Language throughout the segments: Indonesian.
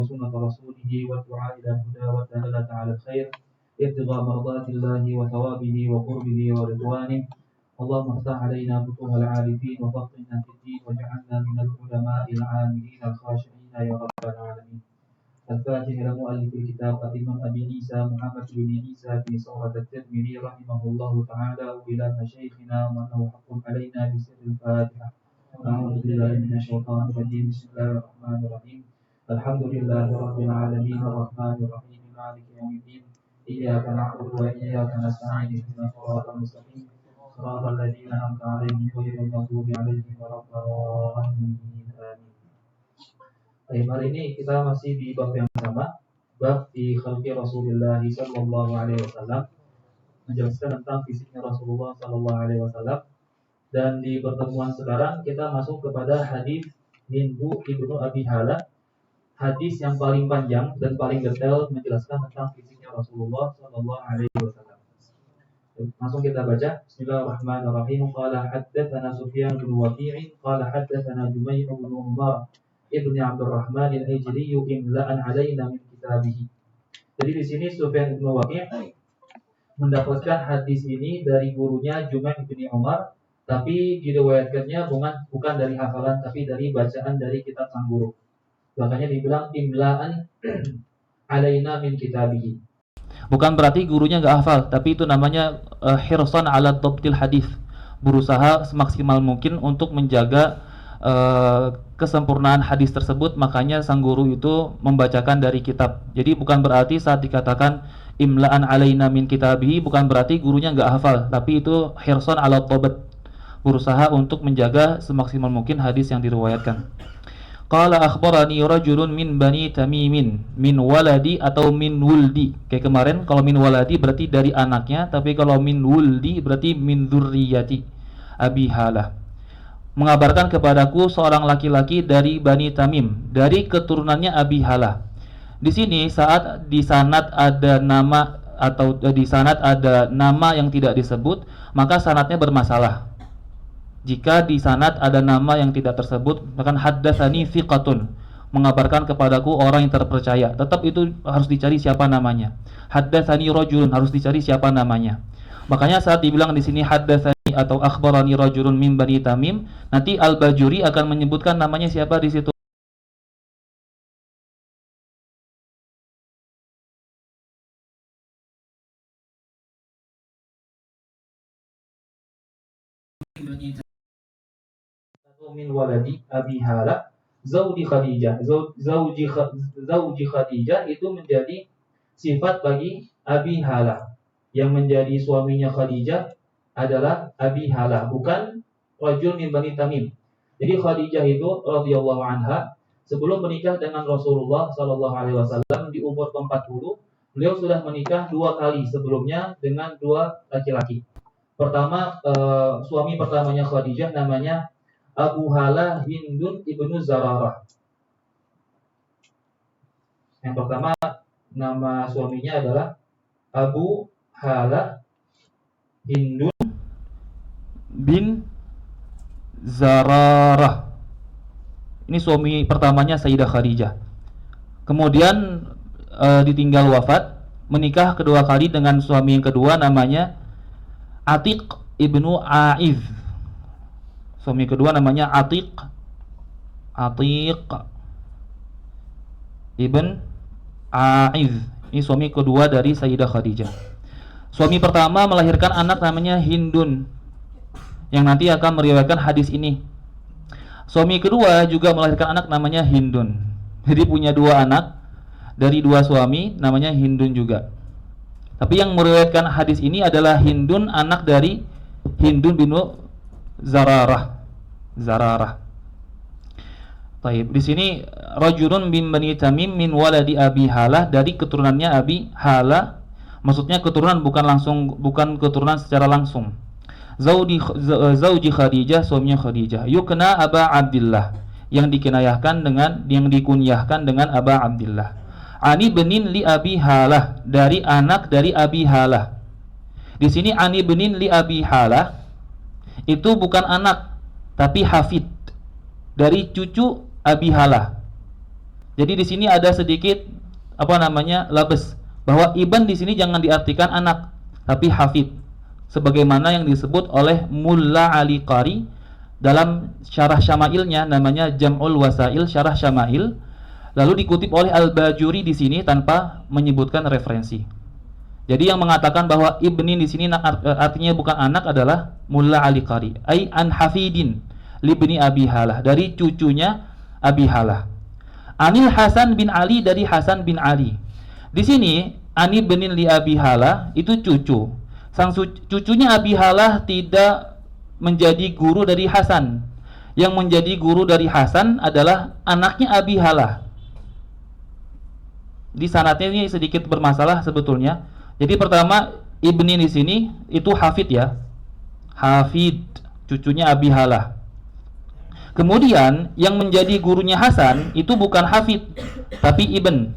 وسنة رسوله والدعاء إلى الهدى والدلالة على الخير ابتغاء مرضات الله وثوابه وقربه ورضوانه. اللهم افتح علينا فتوح العارفين وفقهنا في الدين واجعلنا من العلماء العاملين الخاشعين يا رب العالمين. الفاتح إلى مؤلف الكتاب الإمام أبي عيسى محمد بن عيسى في سورة الترمذي رحمه الله تعالى، وإلى مشايخنا وأنه حق علينا بسر الفاتحة. أعوذ بالله من الشيطان الرجيم. بسم الله الرحمن الرحيم. الحمد لله رب العالمين الرحمن الرحيم مالك يوم الدين. إياك نعبد وإياك نستعين اهدنا الصراط المستقيم صراط الذين أنعمت عليهم غير المغضوب عليهم ولا الضالين. Baik, hari ini kita masih di bab yang sama, bab di khalqi Rasulullah sallallahu alaihi wasallam, menjelaskan tentang fisiknya Rasulullah sallallahu alaihi wasallam. Dan di pertemuan sekarang kita masuk kepada hadis Hindu ibnu Abi Hala, hadis yang paling panjang dan paling detail menjelaskan tentang fisiknya Rasulullah sallallahu alaihi wasallam. Langsung kita baca. Bismillahirrahmanirrahim. Qala haddatsana Sufyan bin Waqi' qala haddatsana Jumay' bin Umar ibn Abdurrahman al-Ijli imla'an alaina min kitabih. Jadi di sini Sufyan bin Waqi' mendapatkan hadis ini dari gurunya Jumay' bin Umar, tapi diriwayatkannya bukan dari hafalan tapi dari bacaan dari kitab sang guru. Makanya dibilang imla'an alaina min kitabih. Bukan berarti gurunya nggak hafal, tapi itu namanya hirsan ala dhabtil hadis. Berusaha semaksimal mungkin untuk menjaga kesempurnaan hadis tersebut, makanya sang guru itu membacakan dari kitab. Jadi bukan berarti saat dikatakan imla'an alaina min kitabihi, bukan berarti gurunya nggak hafal, tapi itu hirsan ala dhabt, berusaha untuk menjaga semaksimal mungkin hadis yang diriwayatkan. Qala akhbarani rajulun min bani tamimin min waladi atau min wuldi. Kayak kemarin kalau min waladi berarti dari anaknya, tapi kalau min wuldi berarti min dzurriyyati Abi Halah. Mengabarkan kepadaku seorang laki-laki dari Bani Tamim, dari keturunannya Abi Halah. Di sini saat di sanad ada nama atau di sanad ada nama yang tidak disebut, maka sanadnya bermasalah. Jika di sanad ada nama yang tidak tersebut, bahkan haddatsani thiqatun, mengabarkan kepadaku orang yang terpercaya, tetap itu harus dicari siapa namanya. Haddatsani rajulun, harus dicari siapa namanya. Makanya saat dibilang di sini haddatsani atau akhbarani rajulun min Bani Tamim, nanti Al-Bajuri akan menyebutkan namanya siapa di situ. Min waladi Abi Hala zauji Khadijah. Zauji Khadijah itu menjadi sifat bagi Abi Hala. Yang menjadi suaminya Khadijah adalah Abi Hala, bukan rajul min Bani Tamim. Jadi Khadijah itu radhiyallahu anha sebelum menikah dengan Rasulullah sallallahu alaihi wasallam di umur 40, beliau sudah menikah 2 kali sebelumnya dengan 2 laki-laki. Pertama, suami pertamanya Khadijah namanya Abu Hala Hindun ibnu Zararah. Yang pertama nama suaminya adalah Abu Hala Hindun bin Zararah. Ini suami pertamanya Sayyidah Khadijah. Kemudian ditinggal wafat, menikah kedua kali dengan suami yang kedua namanya Atiq ibnu Aiz. Suami kedua namanya Atiq ibn Aiz. Ini suami kedua dari Sayyidah Khadijah. Suami pertama melahirkan anak namanya Hindun, yang nanti akan meriwayatkan hadis ini. Suami kedua juga melahirkan anak namanya Hindun. Jadi punya 2 anak dari 2 suami namanya Hindun juga. Tapi yang meriwayatkan hadis ini adalah Hindun, anak dari Hindun bin Zararah. Baik, di sini rajulun bin Bani Tamim min waladi Abi Halah, dari keturunannya Abi Halah. Maksudnya keturunan bukan keturunan secara langsung. Zauji Khadijah, suaminya Khadijah. Yukna Aba Abdillah, yang dikunyahkan dengan Aba Abdillah. Ani benin li Abi Halah, dari anak dari Abi Halah. Di sini Ani benin li Abi Halah itu bukan anak, tapi hafid dari cucu Abi Halah. Jadi di sini ada sedikit labes, bahwa ibn di sini jangan diartikan anak, tapi hafid. Sebagaimana yang disebut oleh Mulla Ali Qari dalam syarah Syama'ilnya, namanya Jam'ul Wasail Syarah Syama'il. Lalu dikutip oleh Al-Bajuri di sini tanpa menyebutkan referensi. Jadi yang mengatakan bahwa ibni di sini artinya bukan anak adalah Mulla Ali Qari, ai an hafidin libni Abi Halah, dari cucunya Abi Halah. Anil Hasan bin Ali, dari Hasan bin Ali. Di sini Ani bin li Abi Halah itu cucu. Sang cucunya Abi Halah tidak menjadi guru dari Hasan. Yang menjadi guru dari Hasan adalah anaknya Abi Halah. Di sanadnya ini sedikit bermasalah sebetulnya. Jadi pertama, ibni di sini itu hafid ya. Hafid, cucunya Abi Halah. Kemudian yang menjadi gurunya Hasan itu bukan hafid, tapi ibn.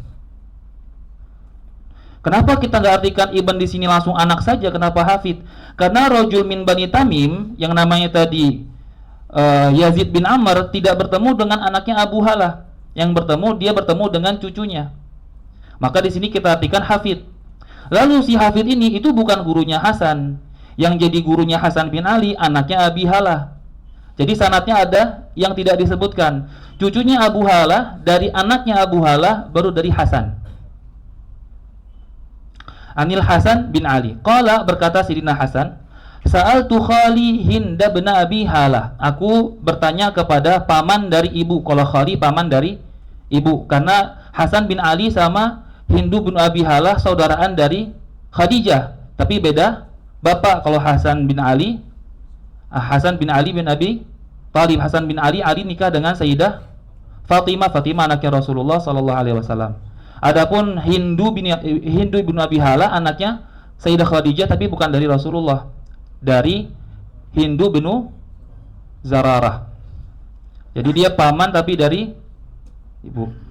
Kenapa kita nggak artikan ibn di sini langsung anak saja? Kenapa hafid? Karena rojul min Bani Tamim yang namanya tadi Yazid bin Amr tidak bertemu dengan anaknya Abu Halah. Yang dia bertemu dengan cucunya. Maka di sini kita artikan hafid. Lalu si hafid ini itu bukan gurunya Hasan. Yang jadi gurunya Hasan bin Ali anaknya Abi Halah. Jadi sanadnya ada yang tidak disebutkan. Cucunya Abu Halah dari anaknya Abu Halah, baru dari Hasan. Anil Hasan bin Ali. Qala, berkata Sidina Hasan, Sa'altu khali Hinda bin Abi Halah. Aku bertanya kepada paman dari ibu. Kalau khali paman dari ibu, karena Hasan bin Ali sama Hindu bin Abi Halah saudaraan dari Khadijah, tapi beda bapak. Kalau Hasan bin Ali bin Abi Thalib. Hasan bin Ali nikah dengan Sayyidah Fatimah anaknya Rasulullah sallallahu alaihi wasallam. Adapun Hindu bin Abi Halah anaknya Sayyidah Khadijah, tapi bukan dari Rasulullah, dari Hindu bin Zararah. Jadi dia paman tapi dari ibu.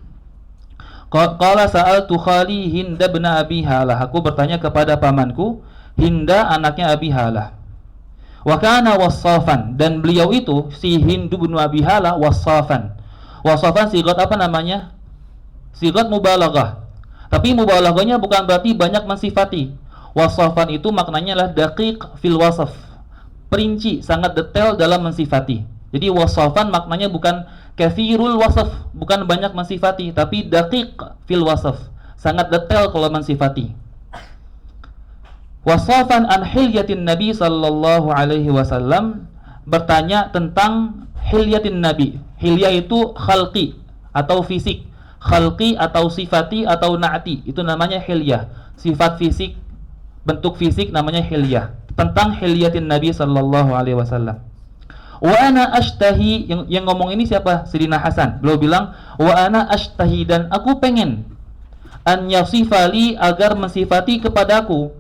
Qala sa'altu khali Hinda bin Abi Halah. Aku bertanya kepada pamanku Hinda anaknya Abi Halah. Wa kana wassafan, dan beliau itu si Hindu bin Abi Halah wassafan. Wassafan sigat apa namanya? Sigat mubalaghah. Tapi mubalaghahnya bukan berarti banyak mensifati. Wassafan itu maknanya adalah daqiq fil wasaf. Perinci, sangat detail dalam mensifati. Jadi wassafan maknanya bukan kathirul wasaf, bukan banyak mensifati, tapi daqiq fil wasaf, sangat detail kalau mensifati. Wasafan an hilyatin Nabi sallallahu alaihi wasallam, bertanya tentang hilyatin Nabi. Hilyah itu khalqi atau fisik, khalqi atau sifati atau na'ti, itu namanya hilyah. Sifat fisik, bentuk fisik namanya hilyah. Tentang hilyatin Nabi sallallahu alaihi wasallam. Wa ana ashtahi, yang ngomong ini siapa? Sidina Hasan. Beliau bilang, wa ana ashtahi, dan aku pengen an yasifali, agar mensifati kepadaku,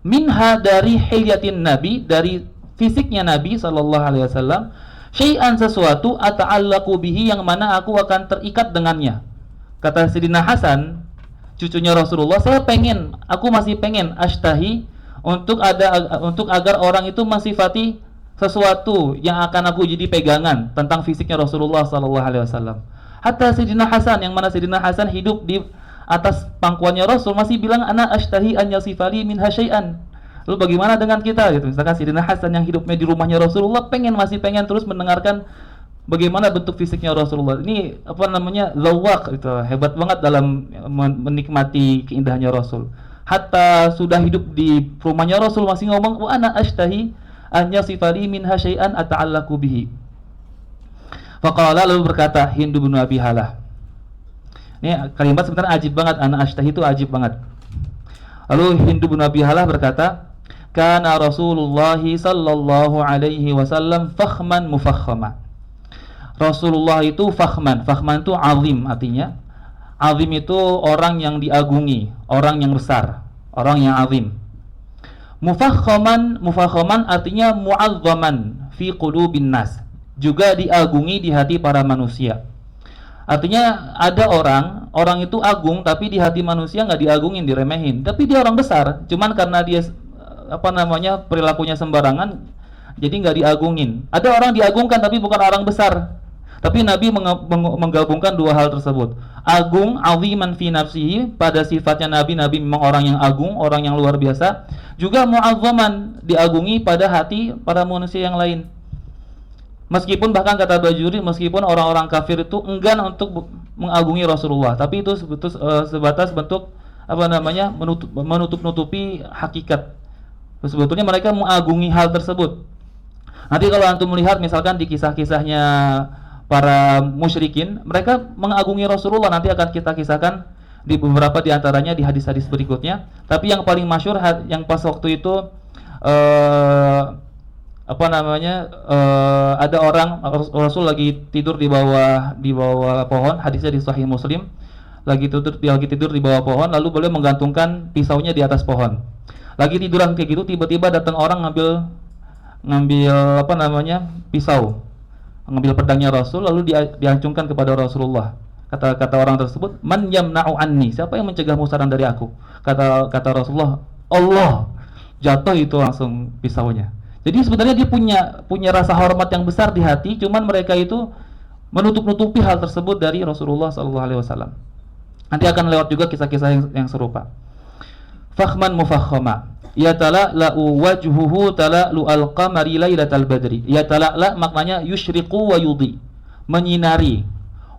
minha, dari hilyatin Nabi, dari fisiknya Nabi sallallahu alaihi wasallam, syai'an, sesuatu, ata'allaqu bihi, yang mana aku akan terikat dengannya. Kata Sidina Hasan, cucunya Rasulullah, aku masih pengen ashtahi, untuk agar orang itu mensifati sesuatu yang akan aku jadi pegangan tentang fisiknya Rasulullah sallallahu alaihi wasallam. Hatta Sidina Hasan, yang mana Sidina Hasan hidup di atas pangkuannya Rasul, masih bilang ana ashtahi an yasifali min hasyai'an. Lalu bagaimana dengan kita gitu? Misalkan Sidina Hasan yang hidupnya di rumahnya Rasulullah masih pengen terus mendengarkan bagaimana bentuk fisiknya Rasulullah. Ini zawaq, itu hebat banget dalam menikmati keindahannya Rasul. Hatta sudah hidup di rumahnya Rasul masih ngomong wa ana ashtahi an yasifali min hasyai'an ata'allaqu bihi. Faqala, lalu berkata Hindu bin Abi Halah. Ini kalimat sebenarnya ajib banget, ana ashtahi itu ajib banget. Lalu Hindu bin Abi Halah berkata, kana Rasulullah sallallahu alaihi wasallam fakhman mufakhama. Rasulullah itu fakhman itu azim artinya. Azim itu orang yang diagungi, orang yang besar, orang yang azim. Mufakhaman artinya mu'azzaman fi qulubin nas, juga diagungi di hati para manusia. Artinya ada orang itu agung, tapi di hati manusia nggak diagungin, diremehin. Tapi dia orang besar, cuman karena dia perilakunya sembarangan, jadi nggak diagungin. Ada orang diagungkan tapi bukan orang besar. Tapi Nabi menggabungkan dua hal tersebut. agung, aziman fi nafsihi, pada sifatnya Nabi memang orang yang agung, orang yang luar biasa, juga mu'azzaman, diagungi pada hati para manusia yang lain. Meskipun bahkan kata Bajuri, meskipun orang-orang kafir itu enggan untuk mengagungi Rasulullah, tapi itu sebatas bentuk menutup-nutupi hakikat. Sebetulnya mereka mengagungi hal tersebut. Nanti kalau antum melihat misalkan di kisah-kisahnya para musyrikin, mereka mengagungi Rasulullah, nanti akan kita kisahkan di beberapa di antaranya di hadis-hadis berikutnya. Tapi yang paling masyhur yang pas waktu itu ada orang, Rasul lagi tidur di bawah pohon, hadisnya di Sahih Muslim. Lagi tidur di bawah pohon, lalu beliau menggantungkan pisaunya di atas pohon. Lagi tiduran kayak gitu, tiba-tiba datang orang ngambil pisau, ngambil pedangnya Rasul, lalu diacungkan kepada Rasulullah. Kata orang tersebut, man yamna'u anni, siapa yang mencegah musaran dari aku? Kata Rasulullah, Allah. Jatuh itu langsung pisaunya. Jadi sebenarnya dia punya rasa hormat yang besar di hati, cuman mereka itu menutup-nutupi hal tersebut dari Rasulullah SAW. Nanti akan lewat juga kisah-kisah yang serupa. Fakhman mufakhama, yatala'la'u wajhuhu tala'lu al-qamari lailatal badri. Yatala'la maknanya yusyriqu wa yudhi, menyinari.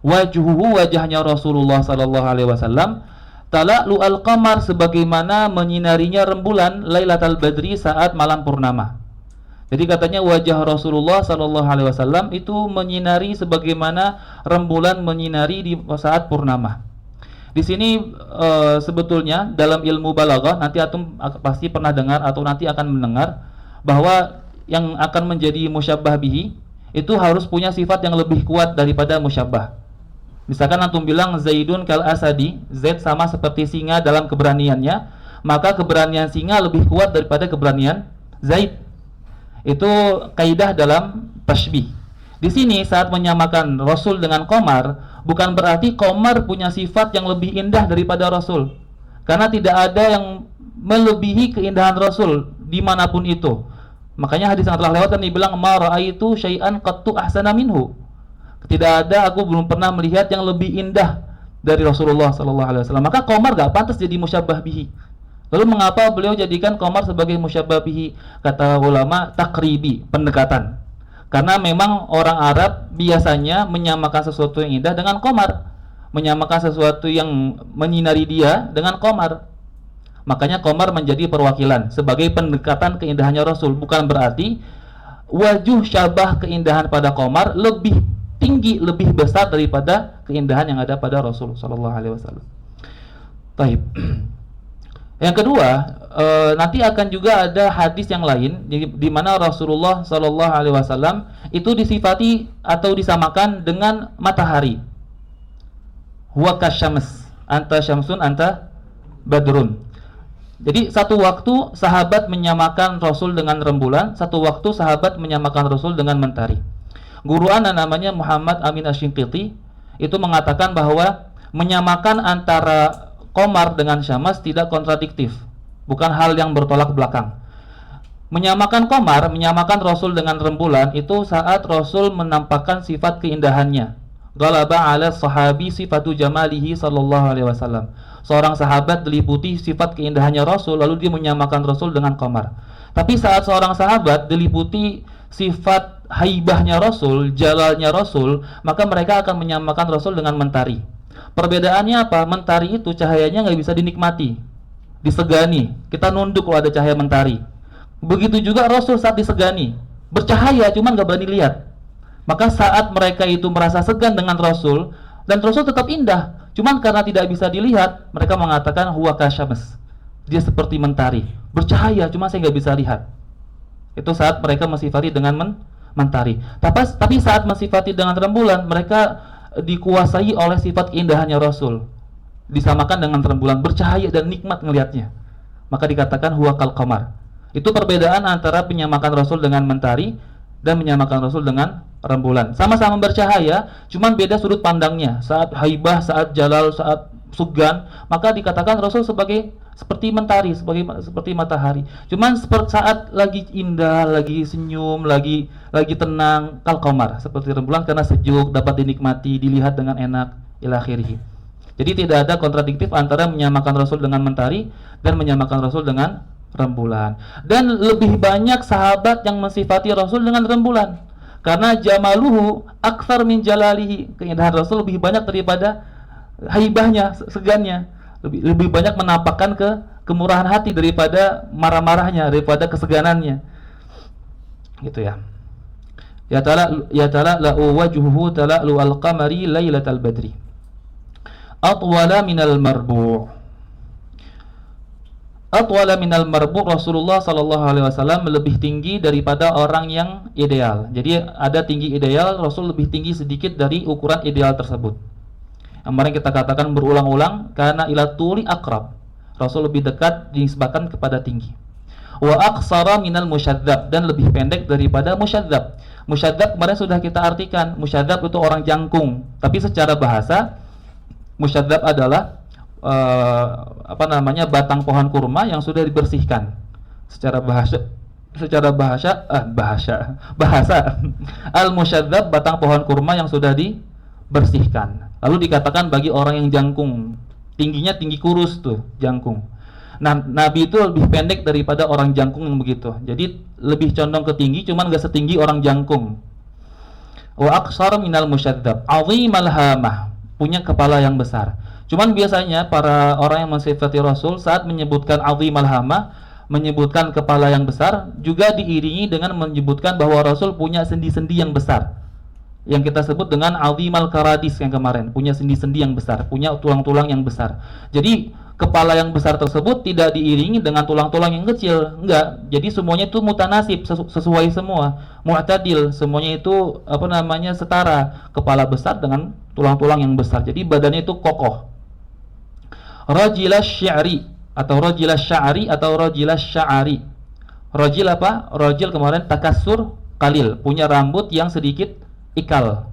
Wajhuhu, wajahnya Rasulullah SAW, tala'lu al-qamar, sebagaimana menyinarinya rembulan lailatal badri, saat malam purnama. Jadi katanya wajah Rasulullah SAW itu menyinari sebagaimana rembulan menyinari di saat purnama. Di sini sebetulnya dalam ilmu balaghah, nanti antum pasti pernah dengar atau nanti akan mendengar bahwa yang akan menjadi musyabbah bihi itu harus punya sifat yang lebih kuat daripada musyabbah. Misalkan antum bilang Zaidun kal asadi, Zaid sama seperti singa dalam keberaniannya, maka keberanian singa lebih kuat daripada keberanian Zaid. Itu kaidah dalam tashbih. Di sini saat menyamakan Rasul dengan Qamar, bukan berarti Qamar punya sifat yang lebih indah daripada Rasul, karena tidak ada yang melebihi keindahan Rasul dimanapun itu. Makanya hadis yang telah lewat kan dibilang ma ra'aitu syai'an qattu ahsana minhu. Tidak ada, aku belum pernah melihat yang lebih indah dari Rasulullah SAW. Maka Qamar gak pantas jadi musyabbah bihi. Lalu mengapa beliau jadikan Qamar sebagai musyabbah bihi? Kata ulama, takribi, pendekatan. Karena memang orang Arab biasanya menyamakan sesuatu yang indah dengan Qamar, menyamakan sesuatu yang menyinari dia dengan Qamar. Makanya Qamar menjadi perwakilan sebagai pendekatan keindahannya Rasul. Bukan berarti wajah syabah keindahan pada Qamar lebih tinggi, lebih besar daripada keindahan yang ada pada Rasul sallallahu alaihi wasallam. Baik. Yang kedua, nanti akan juga ada hadis yang lain di mana Rasulullah sallallahu alaihi wasallam itu disifati atau disamakan dengan matahari. Huwa kasyams, anta syamsun anta badrun. Jadi satu waktu sahabat menyamakan Rasul dengan rembulan, satu waktu sahabat menyamakan Rasul dengan mentari. Guru ana namanya Muhammad Amin Asy-Shinqiti itu mengatakan bahwa menyamakan antara Qamar dengan Syams tidak kontradiktif, bukan hal yang bertolak belakang. Menyamakan Qamar, menyamakan Rasul dengan rembulan itu saat Rasul menampakkan sifat keindahannya. Ghalaba 'ala sahabi sifatu jamalihi sallallahu alaihi wasallam. Seorang sahabat diliputi sifat keindahannya Rasul, lalu dia menyamakan Rasul dengan Qamar. Tapi saat seorang sahabat diliputi sifat haibahnya Rasul, jalalnya Rasul, maka mereka akan menyamakan Rasul dengan mentari. Perbedaannya apa? Mentari itu cahayanya nggak bisa dinikmati, disegani. Kita nunduk kalau ada cahaya mentari. Begitu juga Rasul saat disegani, bercahaya cuman nggak berani lihat. Maka saat mereka itu merasa segan dengan Rasul, dan Rasul tetap indah, cuman karena tidak bisa dilihat, mereka mengatakan huwa kasyams, dia seperti mentari, bercahaya cuma saya nggak bisa lihat. Itu saat mereka mensifati dengan mentari. Tapi saat mensifati dengan rembulan, mereka dikuasai oleh sifat keindahannya Rasul, disamakan dengan rembulan, bercahaya dan nikmat ngelihatnya. Maka dikatakan huwa kal qamar. Itu perbedaan antara penyamakan Rasul dengan mentari dan menyamakan Rasul dengan rembulan. Sama-sama bercahaya, cuman beda sudut pandangnya. Saat haibah, saat jalal, saat sugan, maka dikatakan Rasul seperti mentari, seperti matahari. Cuman saat lagi indah, lagi senyum, lagi tenang, kal qamar, seperti rembulan karena sejuk, dapat dinikmati, dilihat dengan enak, ila akhirih. Jadi tidak ada kontradiktif antara menyamakan Rasul dengan mentari dan menyamakan Rasul dengan rembulan. Dan lebih banyak sahabat yang mensifati Rasul dengan rembulan. Karena jamaluhu aktsar min jalalihi. Keindahan Rasul lebih banyak daripada haibahnya, segannya. Lebih banyak menampakkan kemurahan hati daripada marah-marahnya, daripada keseganannya. Gitu ya. Ya ta'ala la wajhuhu tala'lu al-qamari lailatal badri. Atwala minal marbu'. Atwala minal marbu', Rasulullah sallallahu alaihi wasallam lebih tinggi daripada orang yang ideal. Jadi ada tinggi ideal, Rasul lebih tinggi sedikit dari ukuran ideal tersebut. Kemarin kita katakan berulang-ulang, karena ila tuli akrab. Rasul lebih dekat dinisbahkan kepada tinggi. Wa aqsara minal musyadzab, dan lebih pendek daripada musyadzab. Musyadzab kemarin sudah kita artikan, musyadzab itu orang jangkung. Tapi secara bahasa musyadzab adalah batang pohon kurma yang sudah dibersihkan. Secara bahasa al-musyadzab, batang pohon kurma yang sudah dibersihkan. Lalu dikatakan bagi orang yang jangkung, tingginya tinggi kurus tuh, jangkung. Nah, Nabi itu lebih pendek daripada orang jangkung yang begitu. Jadi lebih condong ke tinggi, cuman gak setinggi orang jangkung. Wa aqsar minal musyadzab, 'azimal hamah, punya kepala yang besar. Cuman biasanya para orang yang mensifati Rasul saat menyebutkan 'azimal hamah, menyebutkan kepala yang besar, juga diiringi dengan menyebutkan bahwa Rasul punya sendi-sendi yang besar, yang kita sebut dengan 'azimal karadis yang kemarin, punya sendi-sendi yang besar, punya tulang-tulang yang besar. Jadi kepala yang besar tersebut tidak diiringi dengan tulang-tulang yang kecil, enggak. Jadi semuanya itu mutanasib, sesuai semua, mu'tadil, semuanya itu setara, kepala besar dengan tulang-tulang yang besar. Jadi badannya itu kokoh. Rajilas sya'ri atau rajilas sya'ri atau rajilas sya'ari. Rajil apa? Rajil kemarin takassur qalil, punya rambut yang sedikit ikal.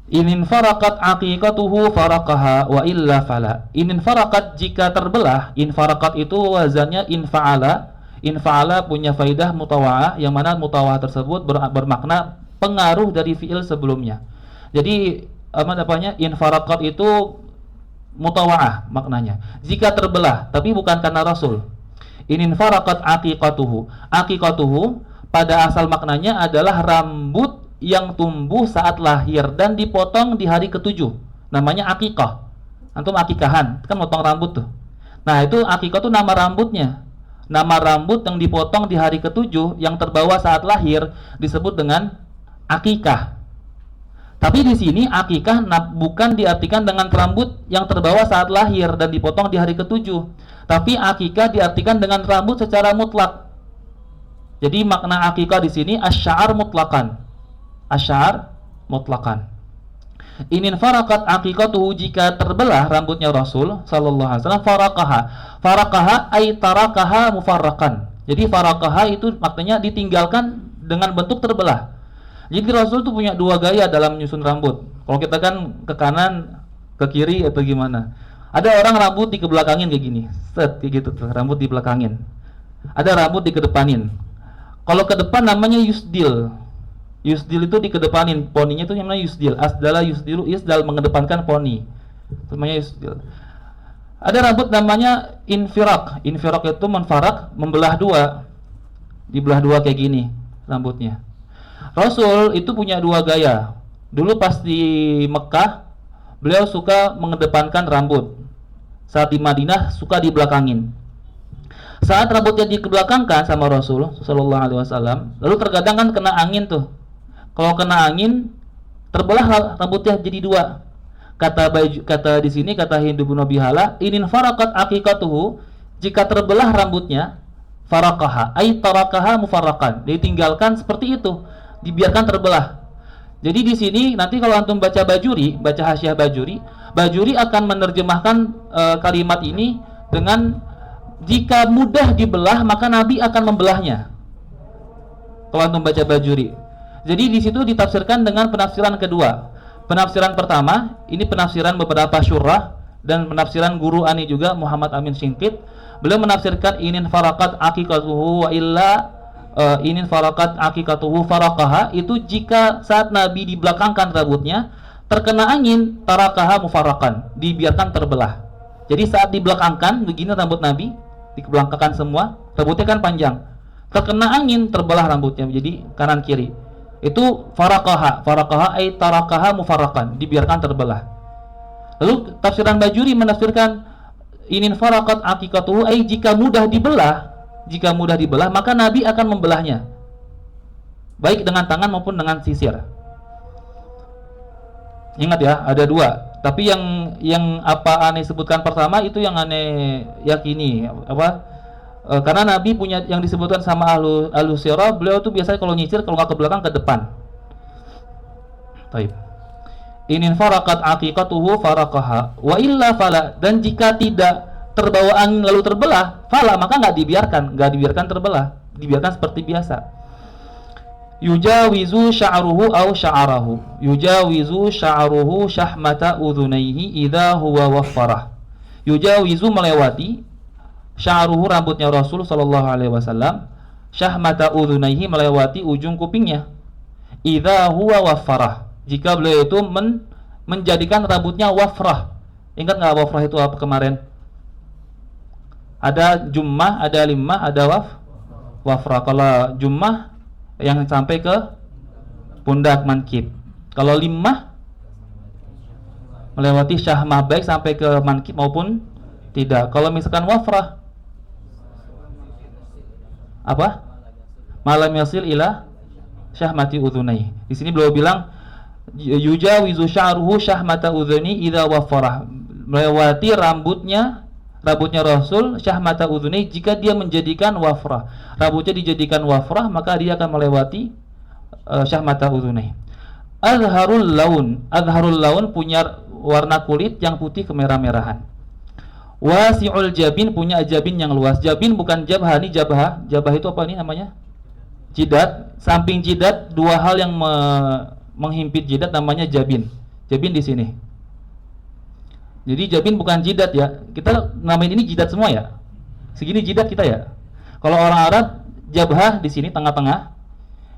Inin farakat aqiqatuhu faraqaha wa illa fala. Inin farakat, jika terbelah. Infarakat itu wazannya infa'ala. Infa'ala punya faidah mutawa'ah, yang mana mutawa'ah tersebut bermakna pengaruh dari fi'il sebelumnya. Jadi infarakat itu mutawa'ah maknanya, jika terbelah, tapi bukan karena Rasul. Inin farakat aqiqatuhu. Aqiqatuhu pada asal maknanya adalah rambut yang tumbuh saat lahir dan dipotong di hari ke-7. Namanya akikah. Antum akikahan, kan motong rambut tuh. Nah, itu akikah tuh nama rambutnya. Nama rambut yang dipotong di hari ke-7 yang terbawa saat lahir disebut dengan akikah. Tapi di sini akikah bukan diartikan dengan rambut yang terbawa saat lahir dan dipotong di hari ke-7. Tapi akikah diartikan dengan rambut secara mutlak. Jadi makna akikah di sini asy'ar mutlaqan. Asy'ar mutlaqan. Inin farakat aqiqatuhu, jika terbelah rambutnya Rasul sallallahu alaihi wasallam, faraqaha. Faraqaha ay tarakaha mufarraqan. Jadi faraqaha itu maknanya ditinggalkan dengan bentuk terbelah. Jadi Rasul itu punya dua gaya dalam menyusun rambut. Kalau kita kan ke kanan, ke kiri atau gimana. Ada orang rambut dikebelakangin kayak gini. Set kayak gitu tuh, rambut dibelakangin. Ada rambut dikedepanin. Kalau ke depan namanya yusdil. Yusdil itu dikedepanin, poninya itu namanya yusdil. Asdala yusdilu, isdal mengedepankan poni. Namanya yusdil. Ada rambut namanya infirak. Infirak itu menfarak, membelah dua. Dibelah dua kayak gini rambutnya. Rasul itu punya dua gaya. Dulu pas di Mekah, beliau suka mengedepankan rambut. Saat di Madinah suka dibelakangin. Saat rambutnya dikebelakangkan sama Rasul sallallahu alaihi wasallam, lalu terkadang kan kena angin tuh. Kalau kena angin, terbelah rambutnya jadi dua. Kata di sini, kata Hindu bin Bihala, inin farakat aqiqatuhu, jika terbelah rambutnya, faraqaha ay tarakaha mufarraqan, ditinggalkan seperti itu, dibiarkan terbelah. Jadi di sini nanti kalau antum baca Bajuri, baca Hasyiah Bajuri, Bajuri akan menerjemahkan kalimat ini dengan jika mudah dibelah maka Nabi akan membelahnya. Kalau antum baca Bajuri. Jadi di situ ditafsirkan dengan penafsiran kedua. Penafsiran pertama, ini penafsiran beberapa syurah dan penafsiran guru Ani juga, Muhammad Amin Syinqit. Beliau menafsirkan inin farakat aqiqatuhu wa illa inin farakat aqiqatuhu faraqaha, itu jika saat Nabi dibelakangkan rambutnya, terkena angin, tarakaha mufarrakan, dibiarkan terbelah. Jadi saat dibelakangkan begini rambut Nabi, dibelakangkan semua, rambutnya kan panjang. Terkena angin, terbelah rambutnya menjadi kanan kiri. Itu faraqaha, faraqaha ay tarakaha mufarrakan, dibiarkan terbelah. Lalu tafsiran Bajuri menafsirkan inin faraqat aqiqatuhu ay jika mudah dibelah, maka Nabi akan membelahnya. Baik dengan tangan maupun dengan sisir. Ingat ya, ada dua. Tapi yang apa aneh sebutkan pertama itu yang aneh yakini karena Nabi punya yang disebutkan sama ahlu sirah, beliau tuh biasanya kalau nyisir kalau nggak ke belakang ke depan. Baik. Inin faraqat aqiqatuhu faraqaha wa illa fala, dan jika tidak terbawa angin lalu terbelah, fala, maka nggak dibiarkan terbelah, dibiarkan seperti biasa. Yujawizu sya'ruhu aw sya'arahu, yujawizu sya'ruhu syahmata udhunaihi idza huwa waffarah. Yujawizu melewati, sya'ruhu rambutnya Rasul sallallahu alaihi wasallam, syahmata udhunaihi melewati ujung kupingnya, idza huwa waffarah, jika beliau itu menjadikan rambutnya wafrah. Ingat nggak wafrah itu apa kemarin? Ada jummah, ada limmah, ada wafrah. Kalau jummah yang sampai ke pundak mankib. Kalau limmah melewati syahmah baik sampai ke mankib maupun tidak. Kalau misalkan wafrah apa? Malam yasil ila syahmati udhunai. Di sini beliau bilang yujawizu sya'ruhu syahmata udhuni idza waffarah, melewati rambutnya Rasul syahmata udhuni jika dia menjadikan wafrah. Rambutnya dijadikan wafrah, maka dia akan melewati syahmata udhuni. Azharul laun punya warna kulit yang putih kemerah-merahan. Wasi'ul jabin punya jabin yang luas. Jabin bukan jabha, ini jabha. Jabha itu apa nih namanya? Jidat. Samping jidat dua hal yang menghimpit jidat namanya jabin. Jabin di sini. Jadi jabin bukan jidat ya. Kita namain ini jidat semua ya. Segini jidat kita ya. Kalau orang Arab jabhah di sini tengah-tengah.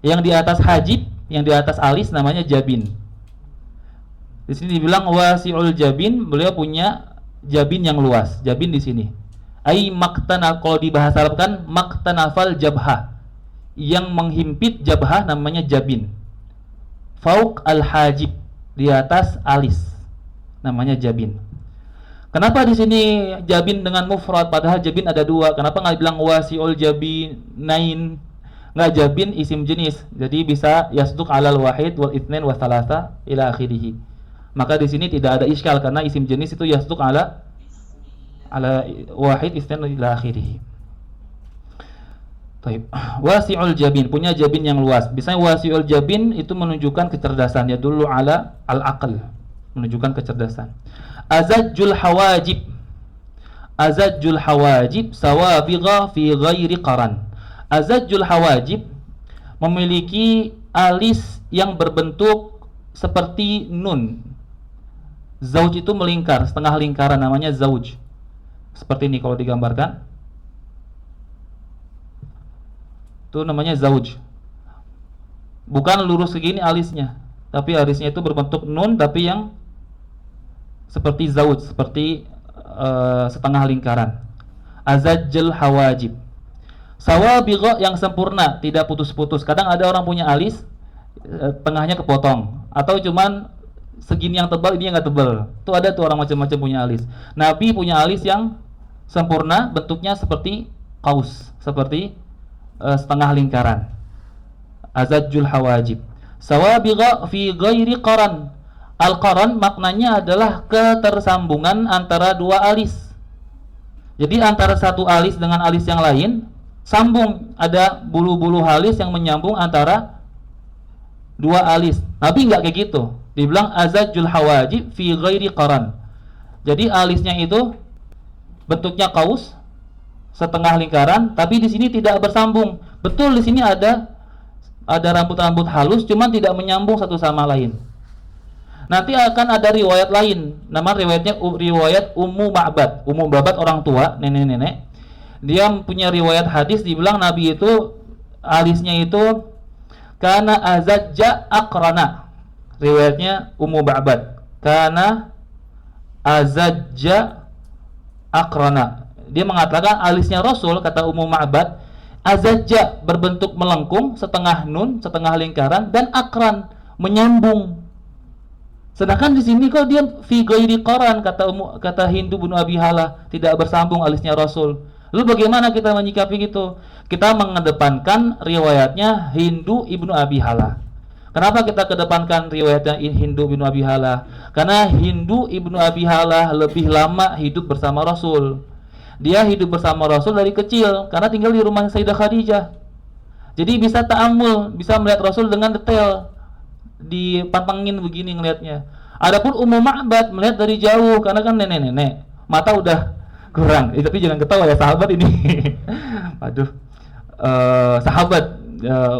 Yang di atas hajib, yang di atas alis namanya jabin. Di sini dibilang wasi'ul jabin, beliau punya jabin yang luas. Jabin di sini. Ai maktana, kalau di bahasa Arab kan maktanafal jabhah. Yang menghimpit jabhah namanya jabin. Fauq al-hajib, di atas alis namanya jabin. Kenapa di sini jabin dengan mufrad padahal jabin ada dua? Kenapa nggak bilang wasi'ul jabinain? Nggak, jabin isim jenis. Jadi bisa yasduq alal wahid wal itsnain wa thalatha ila akhirih. Maka di sini tidak ada iskal karena isim jenis itu yasduq ala wahid itsnain ila akhirih. Baik. Wasi'ul jabin, punya jabin yang luas. Biasanya wasi'ul jabin itu menunjukkan kecerdasan, ya dulu ala al-aql, menunjukkan kecerdasan. Azajjul hawajib. Azajjul hawajib sawabigha fi ghairi qaran. Azajjul hawajib memiliki alis yang berbentuk seperti nun. Zauj itu melingkar, setengah lingkaran namanya zauj. Seperti ini kalau digambarkan. Itu namanya zauj. Bukan lurus segini alisnya, tapi alisnya itu berbentuk nun tapi yang seperti zauj, seperti setengah lingkaran. Azajjul hawajib. Sawabigha yang sempurna, tidak putus-putus. Kadang ada orang punya alis tengahnya kepotong atau cuman segini yang tebal, ini yang enggak tebal. Tuh ada tuh orang macam-macam punya alis. Nabi punya alis yang sempurna, bentuknya seperti kaus, seperti setengah lingkaran. Azajjul hawajib. Sawabigha fi ghairi qaran. Al-qaran maknanya adalah ketersambungan antara dua alis. Jadi antara satu alis dengan alis yang lain sambung, ada bulu-bulu halus yang menyambung antara dua alis. Nabi enggak kayak gitu. Dibilang azajjul hawajib fi ghairi qaran. Jadi alisnya itu bentuknya kaus, setengah lingkaran, tapi di sini tidak bersambung. Betul di sini ada rambut-rambut halus, cuman tidak menyambung satu sama lain. Nanti akan ada riwayat lain, nama riwayatnya riwayat Ummu Ma'bad. Ummu Ma'bad orang tua, nenek-nenek. Dia punya riwayat hadis, dibilang Nabi itu alisnya itu kana azajja aqrana. riwayatnya Ummu Ba'bad, kana azajja akrana. Dia mengatakan alisnya Rasul, kata Ummu Ba'bad, azajja berbentuk melengkung, setengah nun, setengah lingkaran, dan akran menyambung. Sedangkan di sini kok dia fi ghairi qaran, kata Hindu bin Abi Hala, tidak bersambung alisnya Rasul. Lalu bagaimana kita menyikapi gitu? Kita mengedepankan riwayatnya Hindu ibnu Abi Hala. Kenapa kita kedepankan riwayatnya Hindu ibnu Abi Hala? Karena Hindu ibnu Abi Hala lebih lama hidup bersama Rasul. Dia hidup bersama Rasul dari kecil karena tinggal di rumah Sayyidah Khadijah. Jadi bisa ta'amul, bisa melihat Rasul dengan detail. Dipantengin begini ngelihatnya. Adapun Ummu Ma'bad melihat dari jauh karena kan nenek-nenek, mata udah kurang. Tapi jangan ketawa ya sahabat ini. Aduh. Sahabat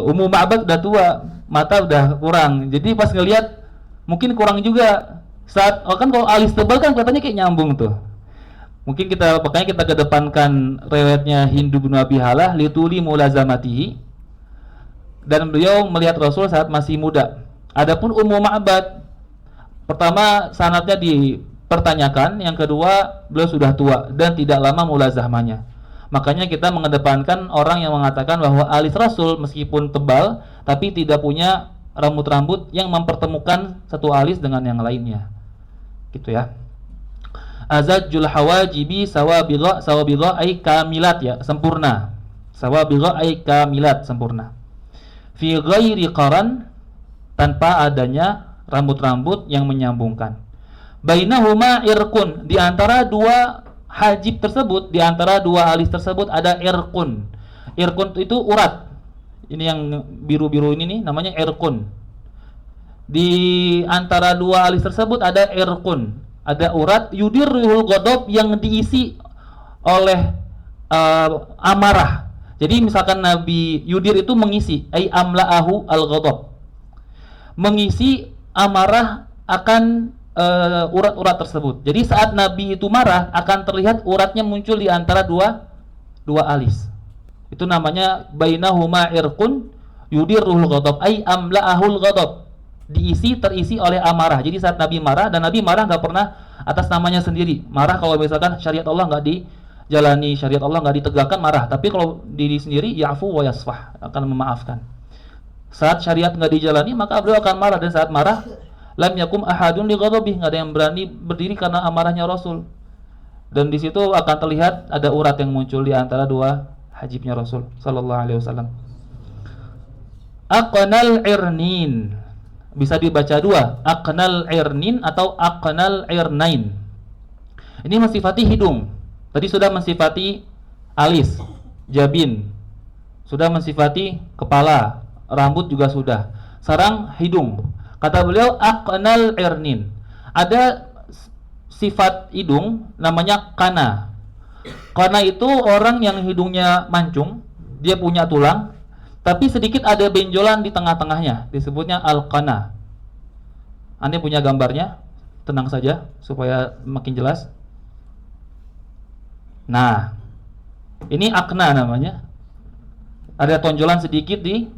Ummu Ma'bad udah tua, mata udah kurang. Jadi pas ngelihat mungkin kurang juga. Saat kan kalau alis tebal kan kelihatannya kayak nyambung tuh. Mungkin makanya kita kedepankan riwayatnya Hindu bin Abi Hala lituli mulazamatihi, dan beliau melihat Rasul saat masih muda. Adapun Ummu Ma'bad, pertama sanadnya dipertanyakan, yang kedua beliau sudah tua dan tidak lama mulazamahnya. Makanya kita mengedepankan orang yang mengatakan bahwa alis Rasul meskipun tebal tapi tidak punya rambut-rambut yang mempertemukan satu alis dengan yang lainnya. Gitu ya. Azajjul hawajibi sawabigha ay kamilat, ya, sempurna. Sawabigha ay kamilat, sempurna. Fi ghairi qaran, tanpa adanya rambut-rambut yang menyambungkan. Bainahuma irqun, di antara dua hajib tersebut, di antara dua alis tersebut ada irqun. Irqun itu urat. Ini yang biru-biru ini nih namanya irqun. Di antara dua alis tersebut ada irqun, ada urat yudirul ghadab yang diisi oleh amarah. Jadi misalkan Nabi yudir itu mengisi, ay amla'ahu al-ghadab, mengisi amarah akan urat-urat tersebut. Jadi saat Nabi itu marah akan terlihat uratnya muncul di antara dua alis. Itu namanya bainahuma irqun yudirul ghadab, ay amla'ahul ghadab, terisi oleh amarah. Jadi saat Nabi marah, dan Nabi marah nggak pernah atas namanya sendiri. Marah kalau misalkan syariat Allah nggak dijalani, syariat Allah nggak ditegakkan, marah. Tapi kalau diri sendiri, ya'fu wa yasfah, akan memaafkan. Saat syariat nggak dijalani, maka beliau akan marah. Dan saat marah, lam yakum ahadun li ghadabihi, nggak ada yang berani berdiri karena amarahnya Rasul. Dan di situ akan terlihat ada urat yang muncul di antara dua hajibnya Rasul sallallahu alaihi wasallam. Aqnal irnin, bisa dibaca dua, aqnal irnin atau aqnal irnain. Ini mensifati hidung. Tadi sudah mensifati alis, jabin, sudah mensifati kepala, rambut juga sudah. Sekarang hidung. Kata beliau aqnal irnin. Ada sifat hidung namanya kana. Kana itu orang yang hidungnya mancung, dia punya tulang, tapi sedikit ada benjolan di tengah-tengahnya, disebutnya al-qana. Anda punya gambarnya? Tenang saja supaya makin jelas. Nah, ini akna namanya. Ada tonjolan sedikit di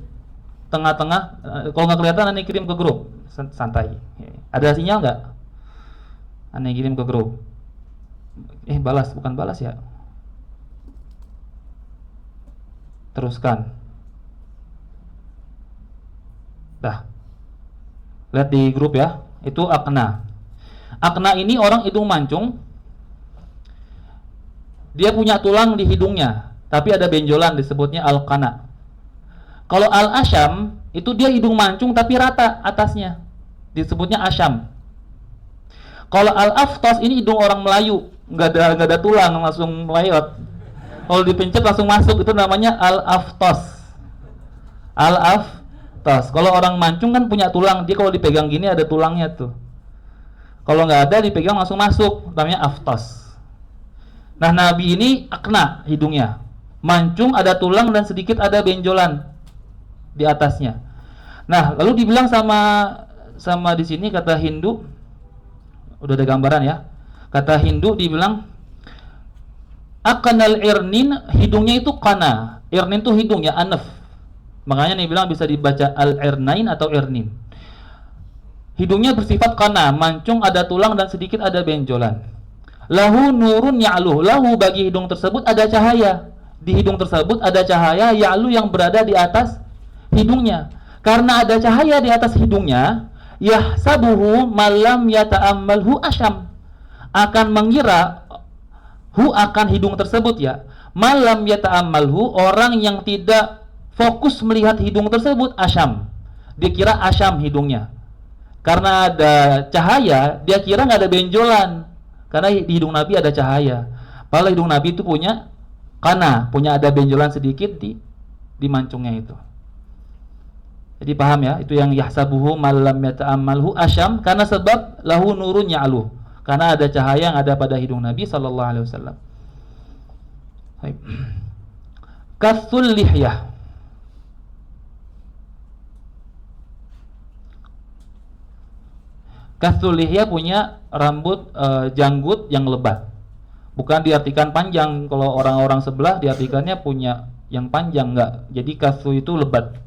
tengah-tengah. Kalau nggak kelihatan, Anda kirim ke grup. Santai. Ada sinyal nggak? Anda kirim ke grup. Balas, bukan balas ya. Teruskan. Dah. Lihat di grup ya. Itu akna. Akna ini orang hidung mancung. Dia punya tulang di hidungnya, tapi ada benjolan, disebutnya al-qana. Kalau al-asyam itu dia hidung mancung tapi rata atasnya, disebutnya asyam. Kalau al-aftas ini hidung orang Melayu, nggak ada tulang, langsung melayot. Kalau dipencet langsung masuk, itu namanya al-aftas. Al-aftas. Kalau orang mancung kan punya tulang, dia kalau dipegang gini ada tulangnya tuh. Kalau nggak ada, dipegang langsung masuk, namanya aftas. Nah, Nabi ini akna hidungnya, mancung, ada tulang dan sedikit ada benjolan di atasnya. Nah, lalu dibilang sama di sini kata Hindu, udah ada gambaran ya. Kata Hindu dibilang aqnal irnin, hidungnya itu kana. Irnin itu hidungnya, anaf. Makanya nih bilang bisa dibaca al-irnain atau irnin. Hidungnya bersifat kana, mancung, ada tulang dan sedikit ada benjolan. Lahu nurun ya'lu, lahu bagi hidung tersebut ada cahaya. Di hidung tersebut ada cahaya ya'lu yang berada di atas hidungnya. Karena ada cahaya di atas hidungnya, yahsabuhu malam yata'ammalhu asyam, akan mengira akan hidung tersebut ya, malam yata'ammalhu, orang yang tidak fokus melihat hidung tersebut, asyam, dia kira asyam hidungnya. Karena ada cahaya, dia kira nggak ada benjolan, karena di hidung Nabi ada cahaya. Padahal hidung Nabi itu punya kana, punya ada benjolan sedikit di mancungnya itu. Jadi paham ya, itu yang yahsabuhu malam yata'ammalhu asyam, karena sebab lahu nurun ya'lu, karena ada cahaya yang ada pada hidung Nabi sallallahu alaihi wasallam. Baik. Kathul lihyah. Kathul lihyah punya rambut janggut yang lebat. Bukan diartikan panjang, kalau orang-orang sebelah diartikannya punya yang panjang, enggak. Jadi kathu itu lebat,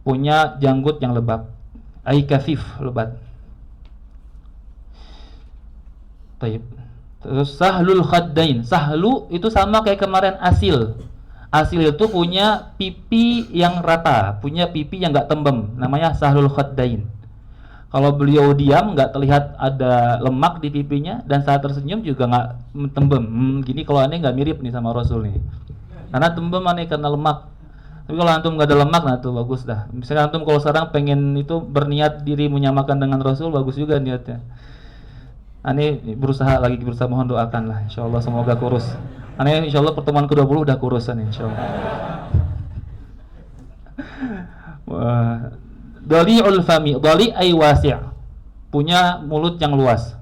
punya janggut yang lebat. Ai kasif, lebat. Baik. Terus sahlul khaddain. Sahlu itu sama kayak kemarin asil. Asil itu punya pipi yang rata, punya pipi yang enggak tembem, namanya sahlul khaddain. Kalau beliau diam, nggak terlihat ada lemak di pipinya, dan saat tersenyum juga nggak tembem. Gini kalau aneh nggak mirip nih sama Rasul nih, karena tembem aneh karena lemak. Tapi kalau antum nggak ada lemak, nah tuh bagus dah. Misalnya antum kalau sekarang pengen itu berniat diri menyamakan dengan Rasul, bagus juga niatnya. Aneh berusaha mohon doakan lah, insya Allah semoga kurus. Aneh insya Allah pertemuan ke-20 udah kurusan insya Allah. Wah. Dali'ul fami, dali' ay wasi', punya mulut yang luas.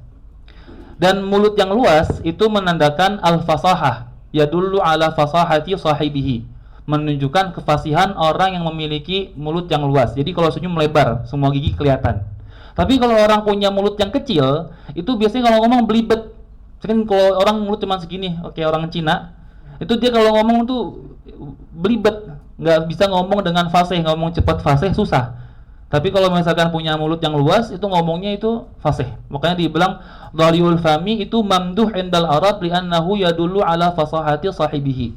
Dan mulut yang luas itu menandakan al-fasahah, yadullu ala fasahati sahibihi, menunjukkan kefasihan orang yang memiliki mulut yang luas. Jadi kalau senyum melebar, semua gigi kelihatan. Tapi kalau orang punya mulut yang kecil, itu biasanya kalau ngomong belibet. Kan kalau orang mulut cuma segini, oke, orang Cina, itu dia kalau ngomong tuh belibet, nggak bisa ngomong dengan fasih, ngomong cepat fasih susah. Tapi kalau misalkan punya mulut yang luas, itu ngomongnya itu fasih. Makanya dibilang dhaliul fami itu mamduh indal Arab li'annahu yadullu ala fasahati sahibihi.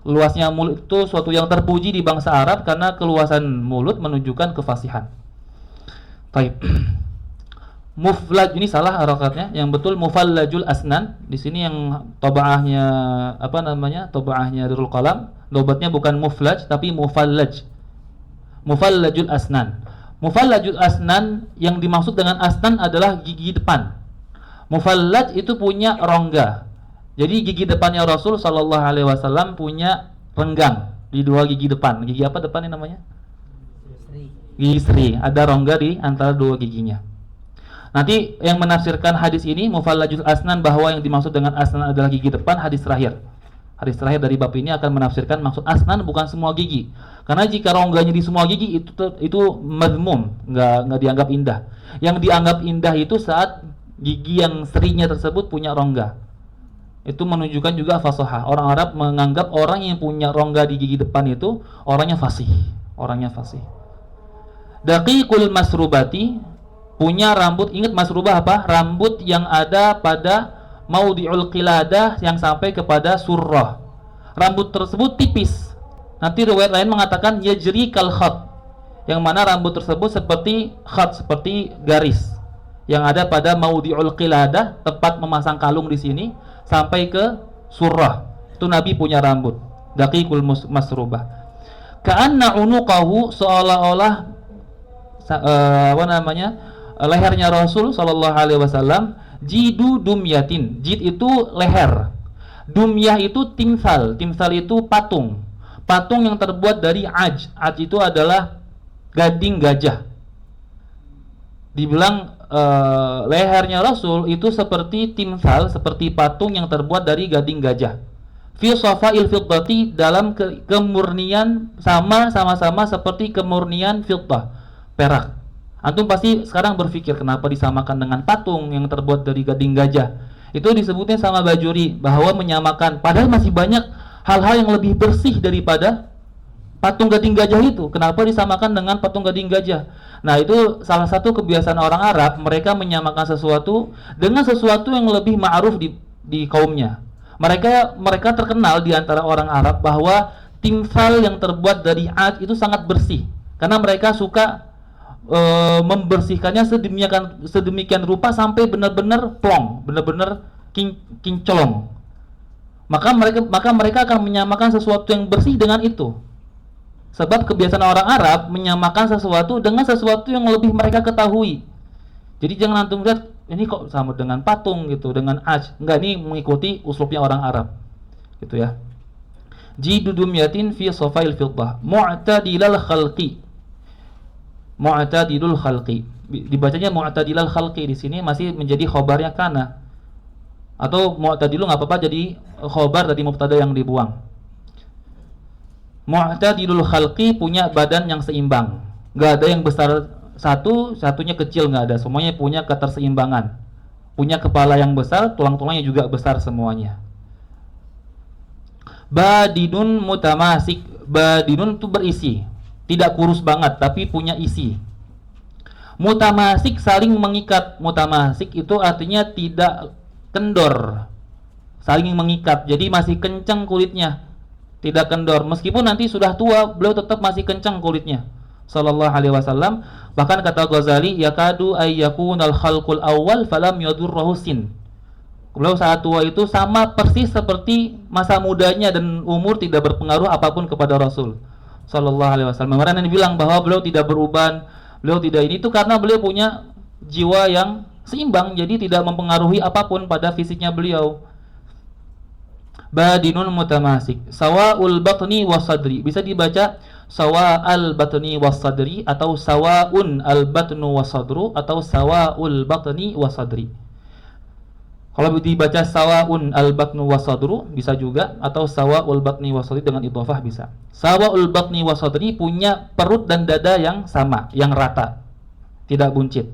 Luasnya mulut itu suatu yang terpuji di bangsa Arab karena keluasan mulut menunjukkan kefasihan. Baik. Muflaj ini salah harokatnya, yang betul mufallajul asnan. Di sini yang tabaahnya apa namanya? Tabaahnya Darul Qalam, dobatnya bukan muflaj tapi mufallaj. Mufallajul asnan. Mufallajul asnan, yang dimaksud dengan asnan adalah gigi depan. Mufallaj itu punya rongga. Jadi gigi depannya Rasul sallallahu alaihi wasallam punya renggang di dua gigi depan. Gigi apa depan ini namanya? Gigi seri. Ada rongga di antara dua giginya. Nanti yang menafsirkan hadis ini mufallajul asnan, bahwa yang dimaksud dengan asnan adalah gigi depan, hadis terakhir. Hadis terakhir dari bab ini akan menafsirkan maksud asnan bukan semua gigi. Karena jika rongganya di semua gigi itu madmum, nggak dianggap indah. Yang dianggap indah itu saat gigi yang serinya tersebut punya rongga. Itu menunjukkan juga fasahah. Orang Arab menganggap orang yang punya rongga di gigi depan itu orangnya fasih, Daqiqul masrubati, punya rambut. Ingat masrubah apa? Rambut yang ada pada maudhi'ul qiladah, yang sampai kepada surrah. Rambut tersebut tipis. Nanti riwayat lain mengatakan yajri kal khat, yang mana rambut tersebut seperti khat, seperti garis yang ada pada maudhi'ul qiladah, tempat memasang kalung di sini, sampai ke surrah. Itu Nabi punya rambut. Daqiqul masrubah. Ka'anna unuqahu, seolah-olah lehernya Rasul sallallahu alaihi wasallam jidu dumyatin. Jid itu leher, dumyah itu timsal. Timsal itu patung. Patung yang terbuat dari aj. Aj itu adalah gading gajah. Dibilang lehernya Rasul itu seperti timsal, seperti patung yang terbuat dari gading gajah. Fi safail fiddati, dalam kemurnian, sama-sama seperti kemurnian fiddah, perak. Antum pasti sekarang berpikir kenapa disamakan dengan patung yang terbuat dari gading gajah. Itu disebutnya sama Bajuri, bahwa menyamakan, padahal masih banyak hal-hal yang lebih bersih daripada patung gading gajah itu. Kenapa disamakan dengan patung gading gajah? Nah, itu salah satu kebiasaan orang Arab, mereka menyamakan sesuatu dengan sesuatu yang lebih ma'ruf di kaumnya. Mereka terkenal di antara orang Arab bahwa timsal yang terbuat dari aj itu sangat bersih, karena mereka suka membersihkannya sedemikian rupa sampai benar-benar plong, benar-benar kinclong. Maka mereka akan menyamakan sesuatu yang bersih dengan itu. Sebab kebiasaan orang Arab menyamakan sesuatu dengan sesuatu yang lebih mereka ketahui. Jadi jangan antum lihat ini kok sama dengan patung gitu, dengan aj. Enggak, ini mengikuti uslubnya orang Arab. Gitu ya. Jidudumyatin fi safail fiddah, mu'tadilal khalqi. Mu'tadilul khalqi. Dibacanya mu'tadilal khalqi di sini masih menjadi khobarnya kana. Atau mu'tadilu enggak apa-apa, jadi khobar dari mubtada yang dibuang. Mu'tadilul khalqi, punya badan yang seimbang. Enggak ada yang besar satunya kecil, enggak ada. Semuanya punya keterseimbangan. Punya kepala yang besar, tulang-tulangnya juga besar semuanya. Badinun mutamasik. Badinun itu berisi. Tidak kurus banget tapi punya isi. Mutamasik, saling mengikat. Mutamasik itu artinya tidak kendor. Saling mengikat. Jadi masih kencang kulitnya. Tidak kendor, meskipun nanti sudah tua, beliau tetap masih kencang kulitnya. Sallallahu alaihi wasallam. Bahkan kata Ghazali, yakadu ayyakunal khalqul awal falam yadurruhu sin. Beliau saat tua itu sama persis seperti masa mudanya dan umur tidak berpengaruh apapun kepada Rasul Sallallahu alaihi wasallam. Kemarin yang bilang bahwa beliau tidak beruban, beliau tidak ini, itu karena beliau punya jiwa yang seimbang, jadi tidak mempengaruhi apapun pada fisiknya beliau. Badinun mutamasik, sawa'ul batni wasadri. Bisa dibaca sawa'al batni wasadri, atau sawa'un al batnu wasadru, atau sawa'ul batni wasadri. Kalau dibaca sawa'un al batnu wasadru bisa juga, atau sawa'ul batni wasadri dengan idhofah bisa. Sawa'ul batni wasadri, punya perut dan dada yang sama, yang rata, tidak buncit.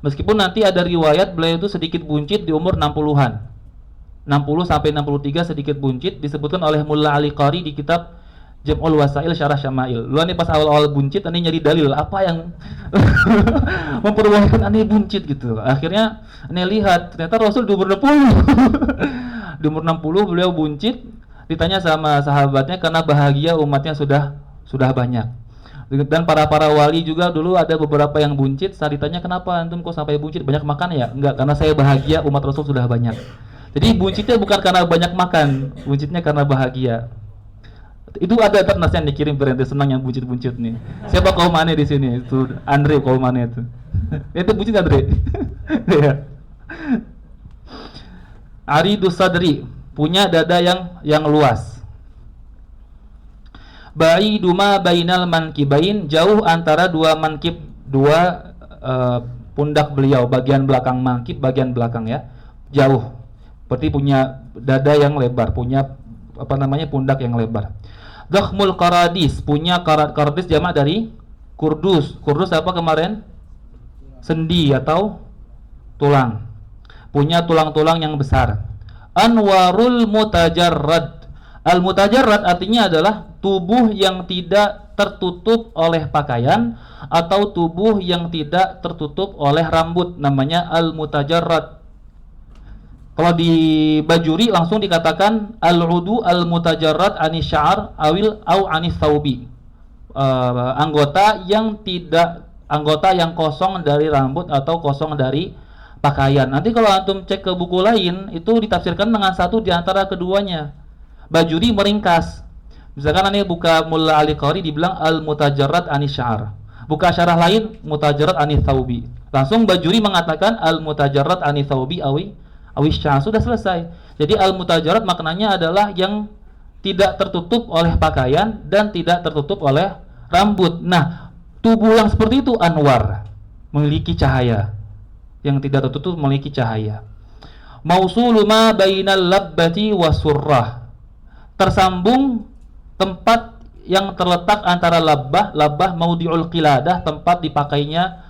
Meskipun nanti ada riwayat beliau itu sedikit buncit di umur 60-an. 60 sampai 63 sedikit buncit, disebutkan oleh Mulla Ali Qari di kitab Jam'ul Wasail Syarah Syama'il. Lu nih pas awal-awal buncit, ini nyari dalil apa yang memperbolehkan aneh buncit gitu. Akhirnya aneh lihat, ternyata Rasul di umur 60. Di umur 60 beliau buncit, ditanya sama sahabatnya karena bahagia umatnya sudah banyak. Dan para wali juga dulu ada beberapa yang buncit, saat ditanya kenapa antum kok sampai buncit, banyak makan ya? Enggak, karena saya bahagia umat Rasul sudah banyak. Jadi buncitnya bukan karena banyak makan, buncitnya karena bahagia. Itu ada nas yang dikirim berhenti senang yang buncit-buncit nih. Siapa kaum mana di sini? Itu Andre kaum mana itu? Itu buncit Andre. Ya. Aridus sadri, punya dada yang luas. Ba'iduma bainal mankibain, jauh antara dua mankib, dua pundak beliau, bagian belakang mankib, bagian belakang ya. Jauh. Seperti punya dada yang lebar, punya pundak yang lebar. Dakhmul qaradis, punya qaradis jamak dari kurdus. Kurdus apa kemarin? Sendi atau tulang. Punya tulang-tulang yang besar. Anwarul mutajarrad. Al mutajarrad artinya adalah tubuh yang tidak tertutup oleh pakaian atau tubuh yang tidak tertutup oleh rambut, namanya al mutajarrad. Kalau di Bajuri langsung dikatakan al-udu al-mutajarrad anis sya'ar awil au anis thawbi. Anggota yang kosong dari rambut atau kosong dari pakaian. Nanti kalau antum cek ke buku lain itu ditafsirkan dengan satu di antara keduanya. Bajuri meringkas. Misalkan ini buka Mulla Ali Qari dibilang al-mutajarrad anis sya'ar. Buka syarah lain mutajarrad anis thawbi. Langsung Bajuri mengatakan al-mutajarrad anis thawbi awisya, sudah selesai. Jadi al-mutajarrad maknanya adalah yang tidak tertutup oleh pakaian dan tidak tertutup oleh rambut. Nah, tubuh yang seperti itu anwar, memiliki cahaya. Yang tidak tertutup memiliki cahaya. Mausulu ma bainal labbati wasurrah, tersambung tempat yang terletak antara labbah maudi'ul qiladah, tempat dipakainya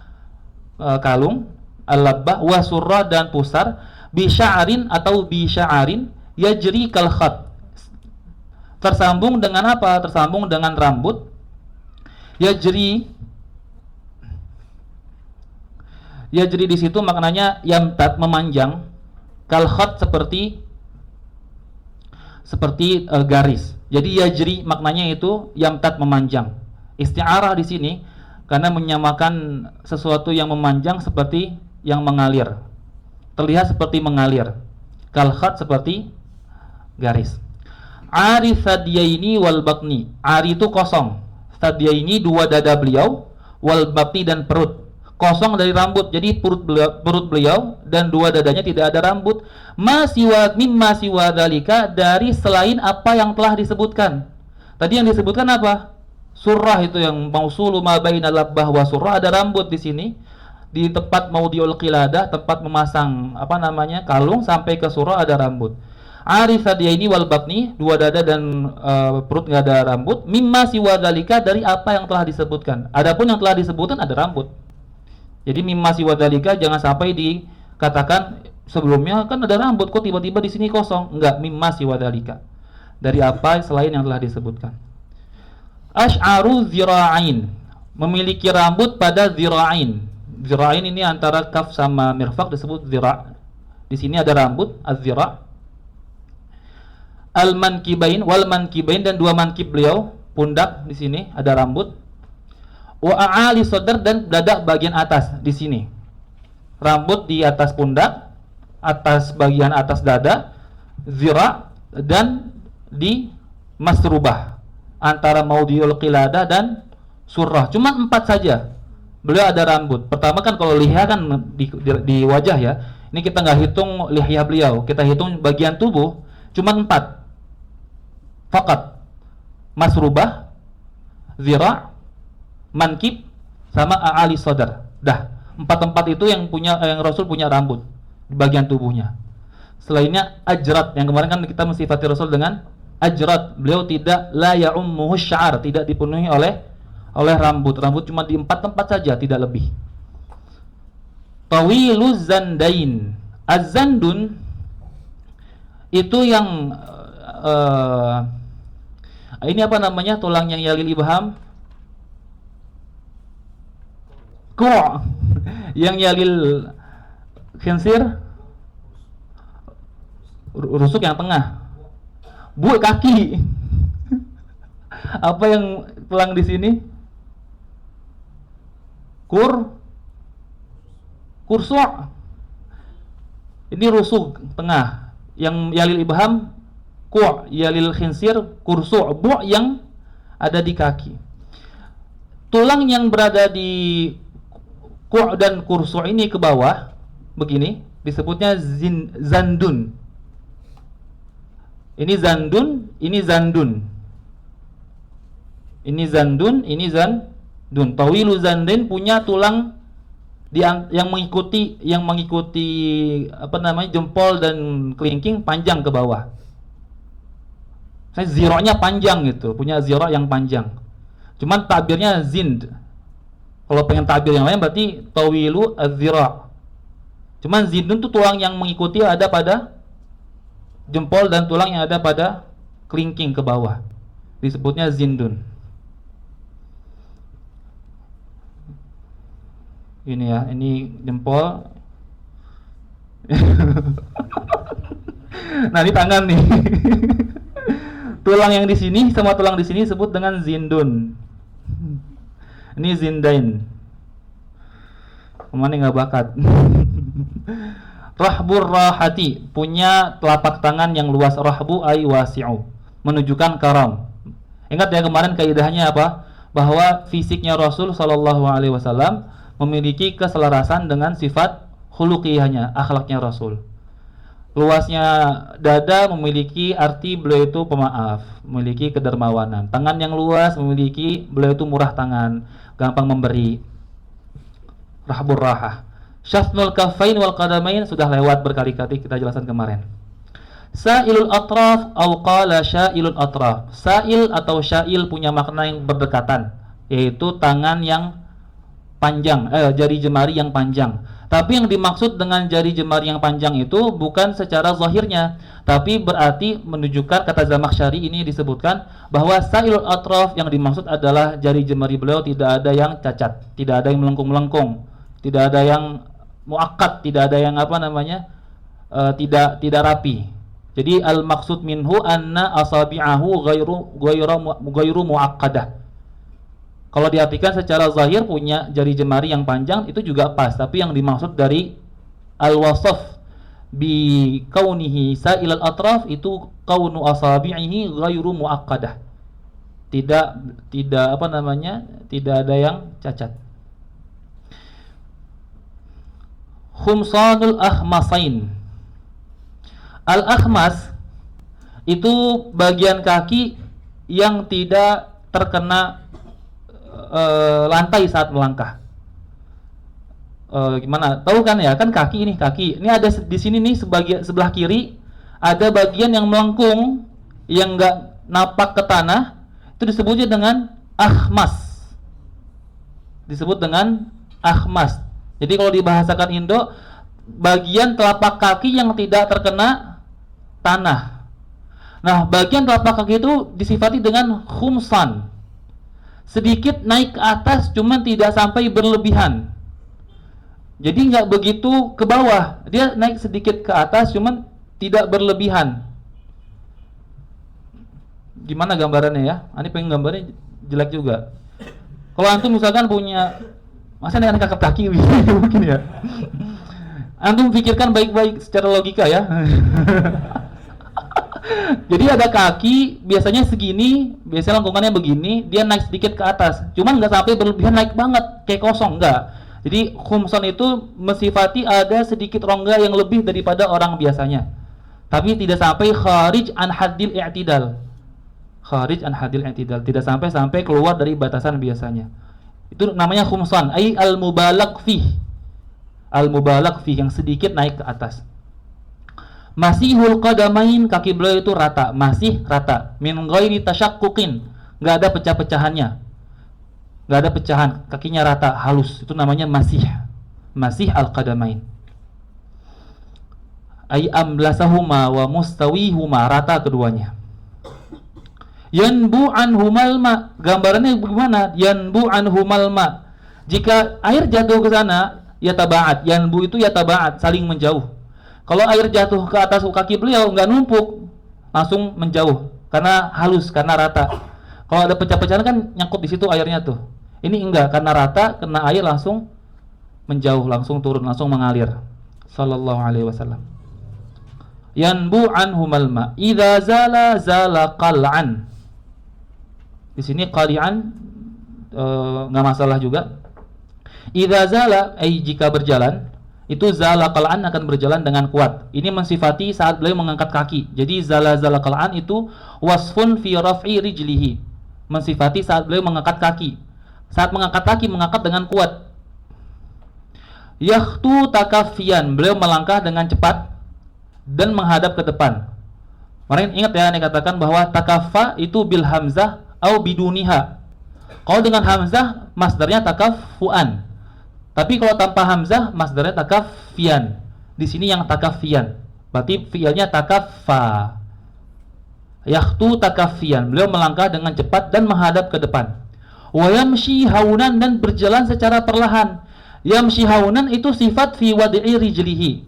kalung, al-labbah, wasurrah dan pusar, bisya'arin atau bisya'arin yajri kal khat, Tersambung dengan apa? Tersambung dengan rambut. Yajri di situ maknanya yamtad, memanjang. Kal khat, seperti garis. Jadi yajri maknanya itu yamtad, memanjang. Isti'arah di sini karena menyamakan sesuatu yang memanjang seperti yang mengalir. Terlihat seperti mengalir. Kal khat, seperti garis. Ari thadyaini wal batni. Ari itu kosong. Thadyaini, dua dada beliau, wal batni, dan perut. Kosong dari rambut. Jadi perut beliau dan dua dadanya tidak ada rambut. Mimma siwa dzalika, dari selain apa yang telah disebutkan. Tadi yang disebutkan apa? Surah itu yang mausulu ma baina labbah wa surah, ada rambut di sini. Di tempat maudhiul qiladah, tempat memasang kalung sampai ke surah ada rambut. Ari thadyaini wal batni, dua dada dan perut nggak ada rambut. Mimma siwa dzalika, dari apa yang telah disebutkan. Adapun yang telah disebutkan ada rambut. Jadi mimma siwa dzalika jangan sampai dikatakan sebelumnya kan ada rambut, kok tiba-tiba di sini kosong. Enggak, mimma siwa dzalika, dari apa selain yang telah disebutkan. Ash'aru zira'ain, memiliki rambut pada zira'ain. Zira'ain ini antara kaf sama mirfaq disebut zira'. Di sini ada rambut, az-zira'. Al-mankibain wal mankibain, dan dua mankib beliau, pundak di sini ada rambut. Wa a'ali sadr, dan dada bagian atas di sini. Rambut di atas pundak, atas bagian atas dada, zira', dan di masrubah antara maudhiul qiladah dan surah. Cuma 4 saja beliau ada rambut. Pertama kan kalau lihya kan di wajah ya. Ini kita nggak hitung lihya beliau, kita hitung bagian tubuh. Cuma 4 fakat, masrubah, zira', mankib, sama a'ali sadar. Dah, 4 itu yang Rasul punya rambut di bagian tubuhnya. Selainnya ajrat, yang kemarin kan kita mensifati Rasul dengan ajrat. Beliau tidak la ya'ummuhu sya'ar, tidak dipenuhi oleh rambut. Rambut cuma di 4 tempat saja, tidak lebih. Tawiluz zandain. Az-zandun itu yang ini tulang yang yalil ibham, ku' yang yalil khinsir, rusuk yang tengah, kaki. Apa yang tulang di sini? Kursu'. Ini rusuk tengah. Yang yalil ibham, ku', yalil khinsir, kursu', yang ada di kaki. Tulang yang berada di ku' dan kursu' ini ke bawah begini disebutnya zandun. Ini zandun, ini zandun. Ini zandun, ini zandun. Tawilu zandin, punya tulang yang mengikuti jempol dan kelingking panjang ke bawah. Saya zira'nya panjang gitu, punya zira' yang panjang. Cuman tabirnya zind. Kalau pengen tabir yang lain berarti tawilu az-zira'. Cuman zindun itu tulang yang mengikuti ada pada jempol dan tulang yang ada pada kelingking ke bawah. Disebutnya zindun. Ini ya, ini jempol. Nah, ini tangan nih. Tulang yang di sini sama tulang di sini disebut dengan zindun. Ini zindain. Kemana nggak bakat. Rahbur rahati, punya telapak tangan yang luas. Rahbu ay wasi'u, menunjukkan karam. Ingat ya kemarin kaidahnya apa? Bahwa fisiknya Rasul sallallahu alaihi wasallam memiliki keselarasan dengan sifat khuluqiyahnya, akhlaknya Rasul. Luasnya dada memiliki arti beliau itu pemaaf, memiliki kedermawanan. Tangan yang luas memiliki beliau itu murah tangan, gampang memberi. Rahbur rahah. Syafnul kaffain wal qadamain sudah lewat berkali-kali kita jelaskan kemarin. Sa'ilul atraf au qala sya'ilul atraf. Sa'il atau sya'il punya makna yang berdekatan, yaitu tangan yang panjang, jari jemari yang panjang. Tapi yang dimaksud dengan jari jemari yang panjang itu bukan secara zahirnya, tapi berarti menunjukkan, kata Zamakhsyari ini disebutkan bahwa sa'ilul atraf yang dimaksud adalah jari jemari beliau tidak ada yang cacat, tidak ada yang melengkung-melengkung, tidak ada yang muakkad, tidak ada yang tidak rapi. Jadi al maksud minhu anna asabi'ahu ghairu muakkadah. Kalau diartikan secara zahir punya jari jemari yang panjang itu juga pas, tapi yang dimaksud dari al-wasaf bi kaunihi sa'ilal atraf itu kaunu asabi'ihi ghairu muakkadah. Tidak ada yang cacat. Khumsanul akhmasain. Al-akhmas itu bagian kaki yang tidak terkena lantai saat melangkah. Gimana? Tahu kan ya? Kan kaki ini, kaki. Ini ada di sini nih sebelah kiri ada bagian yang melengkung yang enggak napak ke tanah, itu disebutnya dengan akhmas. Disebut dengan akhmas. Jadi kalau dibahasakan Indo, bagian telapak kaki yang tidak terkena tanah. Nah, bagian telapak kaki itu disifati dengan khumsan. Sedikit naik ke atas, cuman tidak sampai berlebihan. Jadi nggak begitu ke bawah, dia naik sedikit ke atas, cuman tidak berlebihan. Gimana gambarannya ya? Ini pengen gambarnya jelek juga. Kalau antum misalkan punya, masa nih anak kaki mungkin ya. Antum pikirkan baik-baik secara logika ya. Jadi ada kaki, biasanya segini, biasanya lengkungannya begini, dia naik sedikit ke atas. Cuman nggak sampai berlebihan naik banget, kayak kosong, enggak. Jadi khumsan itu mensifati ada sedikit rongga yang lebih daripada orang biasanya. Tapi tidak sampai kharij an haddil i'tidal. Kharij an haddil i'tidal, tidak sampai keluar dari batasan biasanya. Itu namanya khumsan, ai al-mubalagh fih. Al-mubalagh fih, yang sedikit naik ke atas. Masihul qadamain, kaki beliau itu rata, masih rata. Min ghairi tasyaqquqin, enggak ada pecah-pecahannya. Enggak ada pecahan, kakinya rata, halus. Itu namanya masih. Masih al-qadamain. Ay amlasahuma wa mustawihuma, rata keduanya. Yanbu anhumal ma, gambarannya bagaimana? Yanbu anhumal ma. Jika air jatuh ke sana, yataba'at. Yanbu itu yataba'at, saling menjauh. Kalau air jatuh ke atas kaki beliau nggak numpuk, langsung menjauh karena halus, karena rata. Kalau ada pecah-pecahan kan nyangkut di situ airnya tuh. Ini enggak, karena rata, kena air langsung menjauh, langsung turun, langsung mengalir. Sallallahu alaihi wasallam. Yanbu anhumal ma, idza zala qal'an. Di sini qali'an nggak masalah juga. Idza zala, jika berjalan, itu zala qal'an akan berjalan dengan kuat. Ini mensifati saat beliau mengangkat kaki. Jadi zala qal'an itu wasfun fi raf'i rijlihi, mensifati saat beliau mengangkat kaki. Saat mengangkat kaki, mengangkat dengan kuat. Yakhtu takaffiyan, beliau melangkah dengan cepat dan menghadap ke depan. Kemarin ingat ya, ini katakan bahwa takaffa itu bil hamzah au biduniha. Kalau dengan hamzah masdarnya takaffuan. Tapi kalau tanpa hamzah masdarnya takaffiyan. Di sini yang takaffiyan. Berarti fi'ilnya takaffa. Yakhtu takaffiyan. Beliau melangkah dengan cepat dan menghadap ke depan. Wa yamshi haunan, dan berjalan secara perlahan. Yamshi haunan itu sifat fi wad'i rijlihi.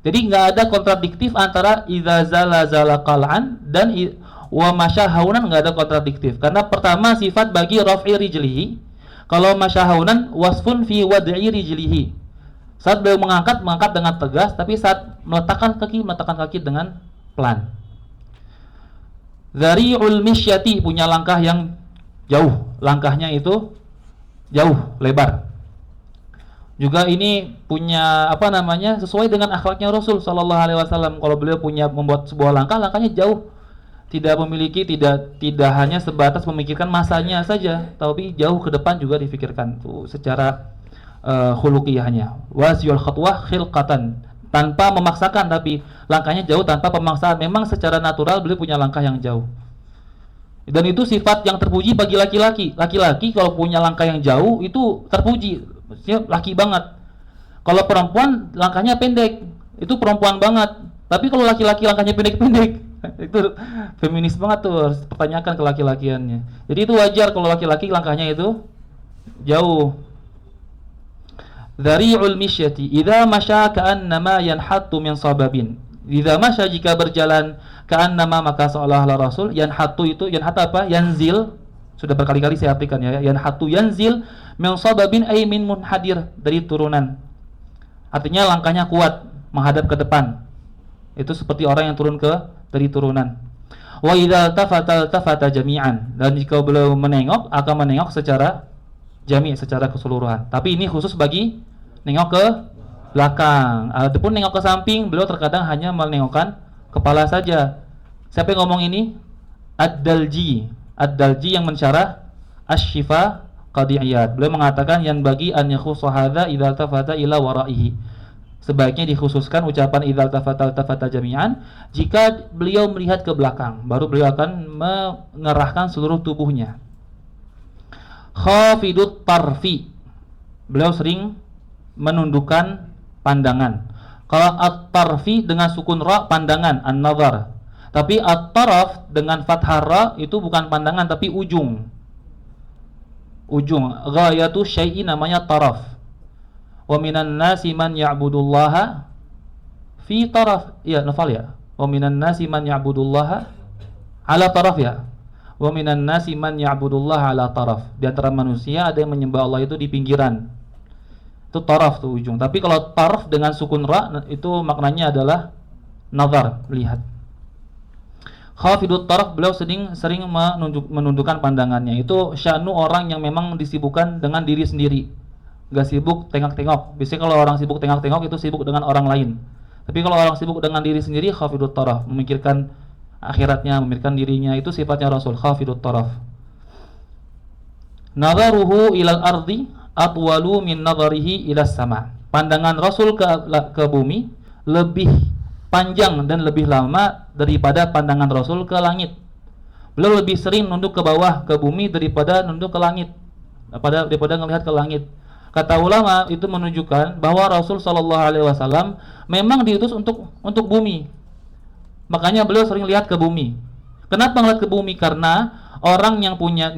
Jadi enggak ada kontradiktif antara idza zala qal'an dan wa masya haunan, enggak ada kontradiktif. Karena pertama sifat bagi raf'i rijlihi. Kalau masyahaunan wasfun fi wad'i rijlihi. Saat beliau mengangkat dengan tegas, tapi saat meletakkan kaki dengan pelan. Zari'ul misyati, punya langkah yang jauh, langkahnya itu jauh, lebar. Juga ini punya sesuai dengan akhlaknya Rasul sallallahu alaihi wasallam. Kalau beliau membuat sebuah langkah, langkahnya jauh. Tidak hanya sebatas memikirkan masanya saja, tapi jauh ke depan juga difikirkan tuh secara khuluqiyahnya. Wasyul khatwah khilqatan, tanpa memaksakan, tapi langkahnya jauh tanpa pemaksaan. Memang secara natural beliau punya langkah yang jauh. Dan itu sifat yang terpuji bagi laki-laki. Laki-laki kalau punya langkah yang jauh itu terpuji, maksudnya laki banget. Kalau perempuan langkahnya pendek, itu perempuan banget. Tapi kalau laki-laki langkahnya pendek-pendek, itu feminis banget tuh, harus pertanyakan ke laki-lakiannya. Jadi itu wajar kalau laki-laki langkahnya itu jauh. Dhari'ul misyati idza masya ka'annama yanhattu min sababin. Idza masya, jika berjalan, ka'annama, maka seolah-olah Rasul yanhattu, itu yanhat apa? Yanzil. Sudah berkali-kali saya artikan ya. Yanhattu yanzil min sababin ay min munhadir, dari turunan. Artinya langkahnya kuat, menghadap ke depan. Itu seperti orang yang turun dari turunan. Wa idza tafata jami'an, dan jika beliau menengok, akan menengok secara secara keseluruhan. Tapi ini khusus bagi nengok ke belakang. Adapun nengok ke samping, beliau terkadang hanya menengokkan kepala saja. Siapa yang ngomong ini? Ad-Dalji yang mensyarah Asy-Syifa Qadiyat. Beliau mengatakan yang bagi an yakhussa hadza idza tafata ila waraihi. Sebaiknya dikhususkan ucapan idza tafata jami'an jika beliau melihat ke belakang, baru beliau akan mengerahkan seluruh tubuhnya. Khafidut tarfi, beliau sering menundukkan pandangan. Kalau at-tarfi dengan sukun ra, pandangan, an-nazar. Tapi at-taraf dengan fathah ra itu bukan pandangan tapi ujung. Ghayatu syai'i namanya taraf. Wa minan nasi man ya'budullaha fi taraf. Ya, nafal ya. Wa minan nasi man ya'budullaha ala taraf ya. Wa minan nasi man ya'budullaha ala taraf. Di antara manusia ada yang menyembah Allah itu di pinggiran. Itu taraf tuh ujung. Tapi kalau taraf dengan sukun ra itu maknanya adalah nazar, lihat. Khafidut taraf, beliau sering menundukkan pandangannya. Itu sya'nu orang yang memang disibukkan dengan diri sendiri, gak sibuk tengok-tengok. Biasanya kalau orang sibuk tengok-tengok itu sibuk dengan orang lain. Tapi kalau orang sibuk dengan diri sendiri, khafidut taraf, memikirkan akhiratnya, memikirkan dirinya, itu sifatnya Rasul, khafidut taraf. Nadharuhu ilal ardi atwalu min nadharihi ilas sama. Pandangan Rasul ke bumi lebih panjang dan lebih lama daripada pandangan Rasul ke langit. Beliau lebih sering nunduk ke bawah, ke bumi, daripada nunduk ke langit, daripada melihat ke langit. Kata ulama itu menunjukkan bahwa Rasul Shallallahu Alaihi Wasallam memang diutus untuk bumi. Makanya beliau sering lihat ke bumi. Kenapa ngelihat ke bumi? Karena orang yang punya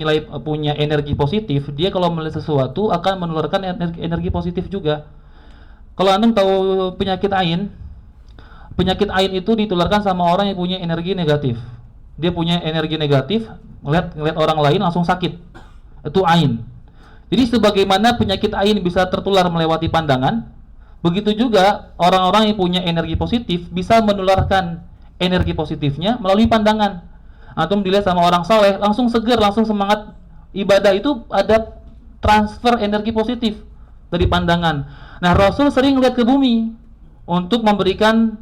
energi positif, dia kalau melihat sesuatu akan menularkan energi positif juga. Kalau antum tahu penyakit ain itu ditularkan sama orang yang punya energi negatif. Dia punya energi negatif, ngelihat orang lain langsung sakit. Itu ain. Jadi sebagaimana penyakit ain bisa tertular melewati pandangan, begitu juga orang-orang yang punya energi positif bisa menularkan energi positifnya melalui pandangan. Antum dilihat sama orang saleh, langsung seger, langsung semangat ibadah, itu ada transfer energi positif dari pandangan. Nah, Rasul sering lihat ke bumi untuk memberikan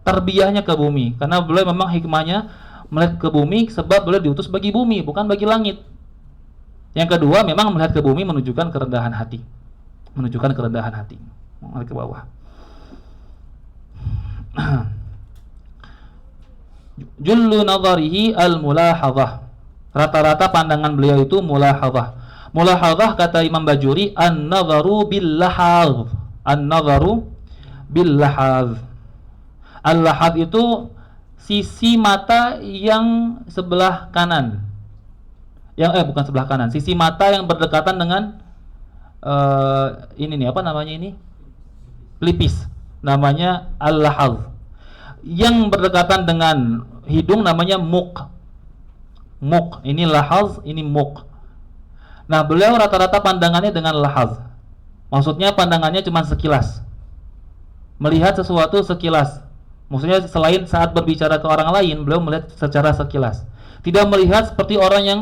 tarbiyahnya ke bumi, karena beliau memang hikmahnya melihat ke bumi sebab beliau diutus bagi bumi, bukan bagi langit. Yang kedua, memang melihat ke bumi menunjukkan kerendahan hati, melihat ke bawah. Jullu nadharihi al-mulahadhah. Rata-rata pandangan beliau itu mulahadhah. Mulahadhah kata Imam Bajuri, an-nadharu bil-lahadh. An-nadharu bil-lahadh. Al-lahadh itu sisi mata yang sebelah kanan. Bukan sebelah kanan, sisi mata yang berdekatan dengan pelipis. Namanya al-lahadh. Yang berdekatan dengan hidung namanya muk. Ini lahaz, ini muk. Nah, beliau rata-rata pandangannya dengan lahaz. Maksudnya pandangannya cuma sekilas, melihat sesuatu sekilas. Maksudnya selain saat berbicara ke orang lain, beliau melihat secara sekilas. Tidak melihat seperti orang yang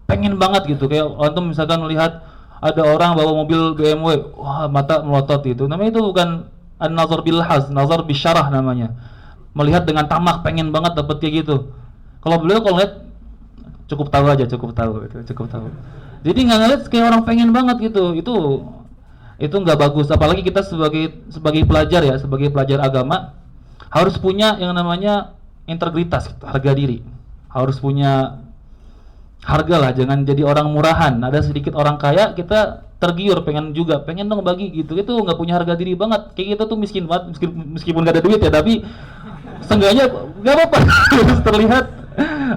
pengen banget gitu. Kayak antum misalkan melihat ada orang bawa mobil BMW, wah mata melotot gitu. Namanya itu bukan an-nazar bil haz, nazar bisyarah namanya. Melihat dengan tamak, pengen banget dapat kayak gitu. Kalau beliau kalau lihat cukup tahu. Jadi nggak ngeliat kayak orang pengen banget gitu. Itu nggak bagus. Apalagi kita sebagai pelajar ya, sebagai pelajar agama harus punya yang namanya integritas, harga diri. Harus punya Hargalah, jangan jadi orang murahan. Ada sedikit orang kaya, kita tergiur, pengen dong bagi gitu. Itu nggak punya harga diri banget. Kayak kita tuh miskin banget, meskipun nggak ada duit ya, tapi seenggaknya nggak apa-apa.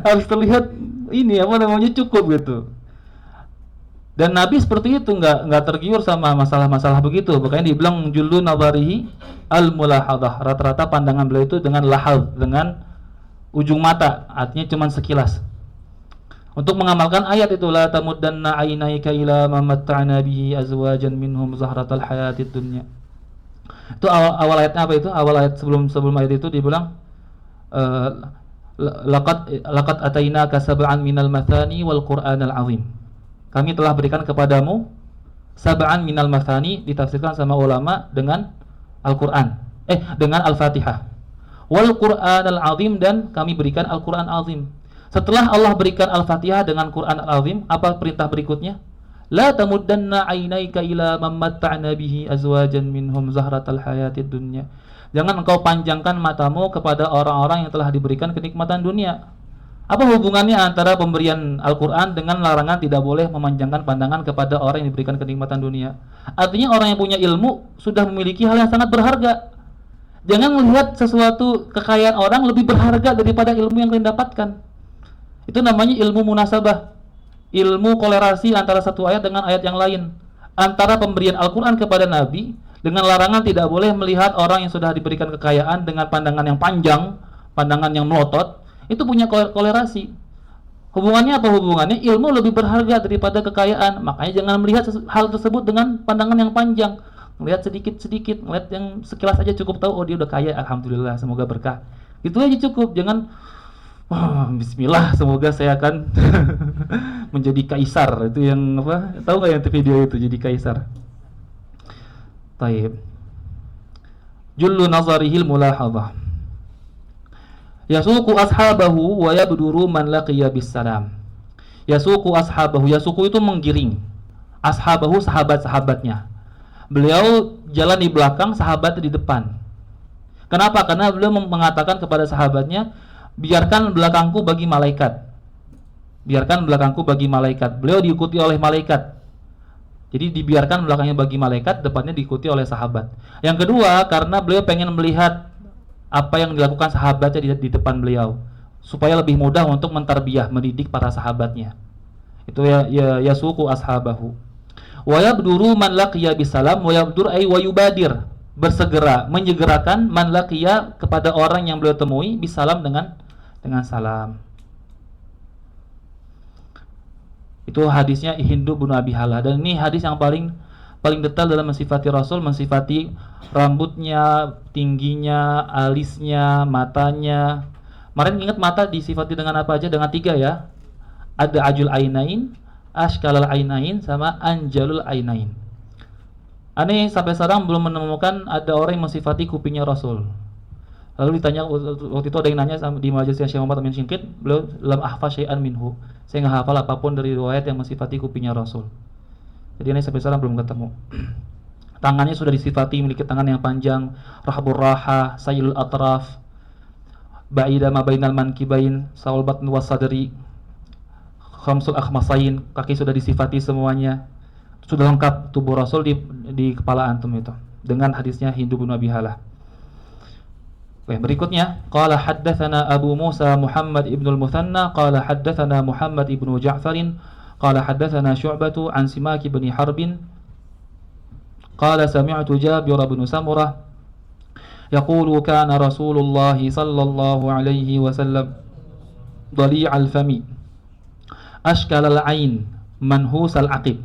harus terlihat ini apa namanya cukup gitu. Dan Nabi seperti itu, nggak tergiur sama masalah-masalah begitu. Makanya dibilang jullu nazarihi al mulahadah. Rata-rata pandangan beliau itu dengan lahad, dengan ujung mata, artinya cuma sekilas. Untuk mengamalkan ayat itu, la tamuddanna ainaika ila ma matta'na bihi azwajan minhum zahratal hayatid dunya. Itu awal ayatnya apa itu? Awal ayat sebelum ayat itu dibilang laqad atainaka sab'an minal mathani wal qur'anal azim. Kami telah berikan kepadamu sab'an minal mathani, ditafsirkan sama ulama dengan Al-Qur'an. Dengan Al-Fatihah. Wal qur'anal azim, dan kami berikan Al-Qur'an azim. Setelah Allah berikan Al-Fatihah dengan Quran Al-Azim, apa perintah berikutnya? La tamuddanna ainaika ila man matta'na bihi azwajan minhum zahratal hayatid dunya. Jangan engkau panjangkan matamu kepada orang-orang yang telah diberikan kenikmatan dunia. Apa hubungannya antara pemberian Al-Quran dengan larangan tidak boleh memanjangkan pandangan kepada orang yang diberikan kenikmatan dunia? Artinya orang yang punya ilmu sudah memiliki hal yang sangat berharga. Jangan melihat sesuatu kekayaan orang lebih berharga daripada ilmu yang kalian dapatkan. Itu namanya ilmu munasabah, ilmu kolerasi antara satu ayat dengan ayat yang lain. Antara pemberian Al-Quran kepada Nabi dengan larangan tidak boleh melihat orang yang sudah diberikan kekayaan dengan pandangan yang panjang, pandangan yang melotot, itu punya kolerasi. Hubungannya apa hubungannya? Ilmu lebih berharga daripada kekayaan. Makanya jangan melihat hal tersebut dengan pandangan yang panjang. Melihat sedikit-sedikit, melihat yang sekilas aja cukup tahu, oh dia udah kaya, alhamdulillah, semoga berkah. Itu aja cukup, jangan bismillah, semoga saya akan menjadi kaisar. Itu yang apa? Tahu nggak yang video itu jadi kaisar? Taib. Jullu nazarihil mulahadhah. Yasuqu ashabahu wa yabduru man laqiya bisalam. Yasuqu ashabahu, yasuqu itu menggiring. Ashabahu, sahabat-sahabatnya. Beliau jalan di belakang, sahabat di depan. Kenapa? Karena beliau mengatakan kepada sahabatnya, biarkan belakangku bagi malaikat. Biarkan belakangku bagi malaikat. Beliau diikuti oleh malaikat. Jadi dibiarkan belakangnya bagi malaikat, depannya diikuti oleh sahabat. Yang kedua, karena beliau pengen melihat apa yang dilakukan sahabatnya di depan beliau, supaya lebih mudah untuk mentarbiyah, mendidik para sahabatnya. Itu yasuqu ashabahu. Wa yabduru man laqiya bisalam, wa yabdur ay wa yubadir, bersegera, menyegerakan man laqiya kepada orang yang beliau temui bisalam dengan salam. Itu hadisnya Hindu bin Abi Hala, dan ini hadis yang paling detail dalam mensifati Rasul, mensifati rambutnya, tingginya, alisnya, matanya. Kemarin ingat mata disifati dengan apa aja? Dengan 3 ya. Ada ajul ainain, ashkalal ainain, sama anjalul ainain. Aneh sampai sekarang belum menemukan ada orang yang mensifati kupingnya Rasul. Lalu ditanya, waktu itu ada yang nanya di majelis Syekh Muhammad Amin Syingkit, beliau lam ahfaz syai'an minhu, saya nggak hafal apapun dari riwayat yang mensifati kupingnya Rasul. Jadi ini sampai sekarang belum ketemu. Tangannya sudah disifati memiliki tangan yang panjang, rahbur raha, sayul atraf, ba'ida ma bainal mankibain, saul batn was sadri, khamsul akhmasain, kaki sudah disifati semuanya. Sudah lengkap tubuh Rasul di kepala antum itu dengan hadisnya Hindu bin Abi Hala. Oke, berikutnya qala haddatsana Abu Musa Muhammad ibn al-Muthanna qala haddatsana Muhammad ibn Ja'far qala haddatsana Syu'bah an Simak bin Harbin qala sami'tu Jabir bin Samurah yaqulu kana Rasulullah sallallahu alaihi wasallam dhali'al fami ashkal al-ain manhus al-aqib.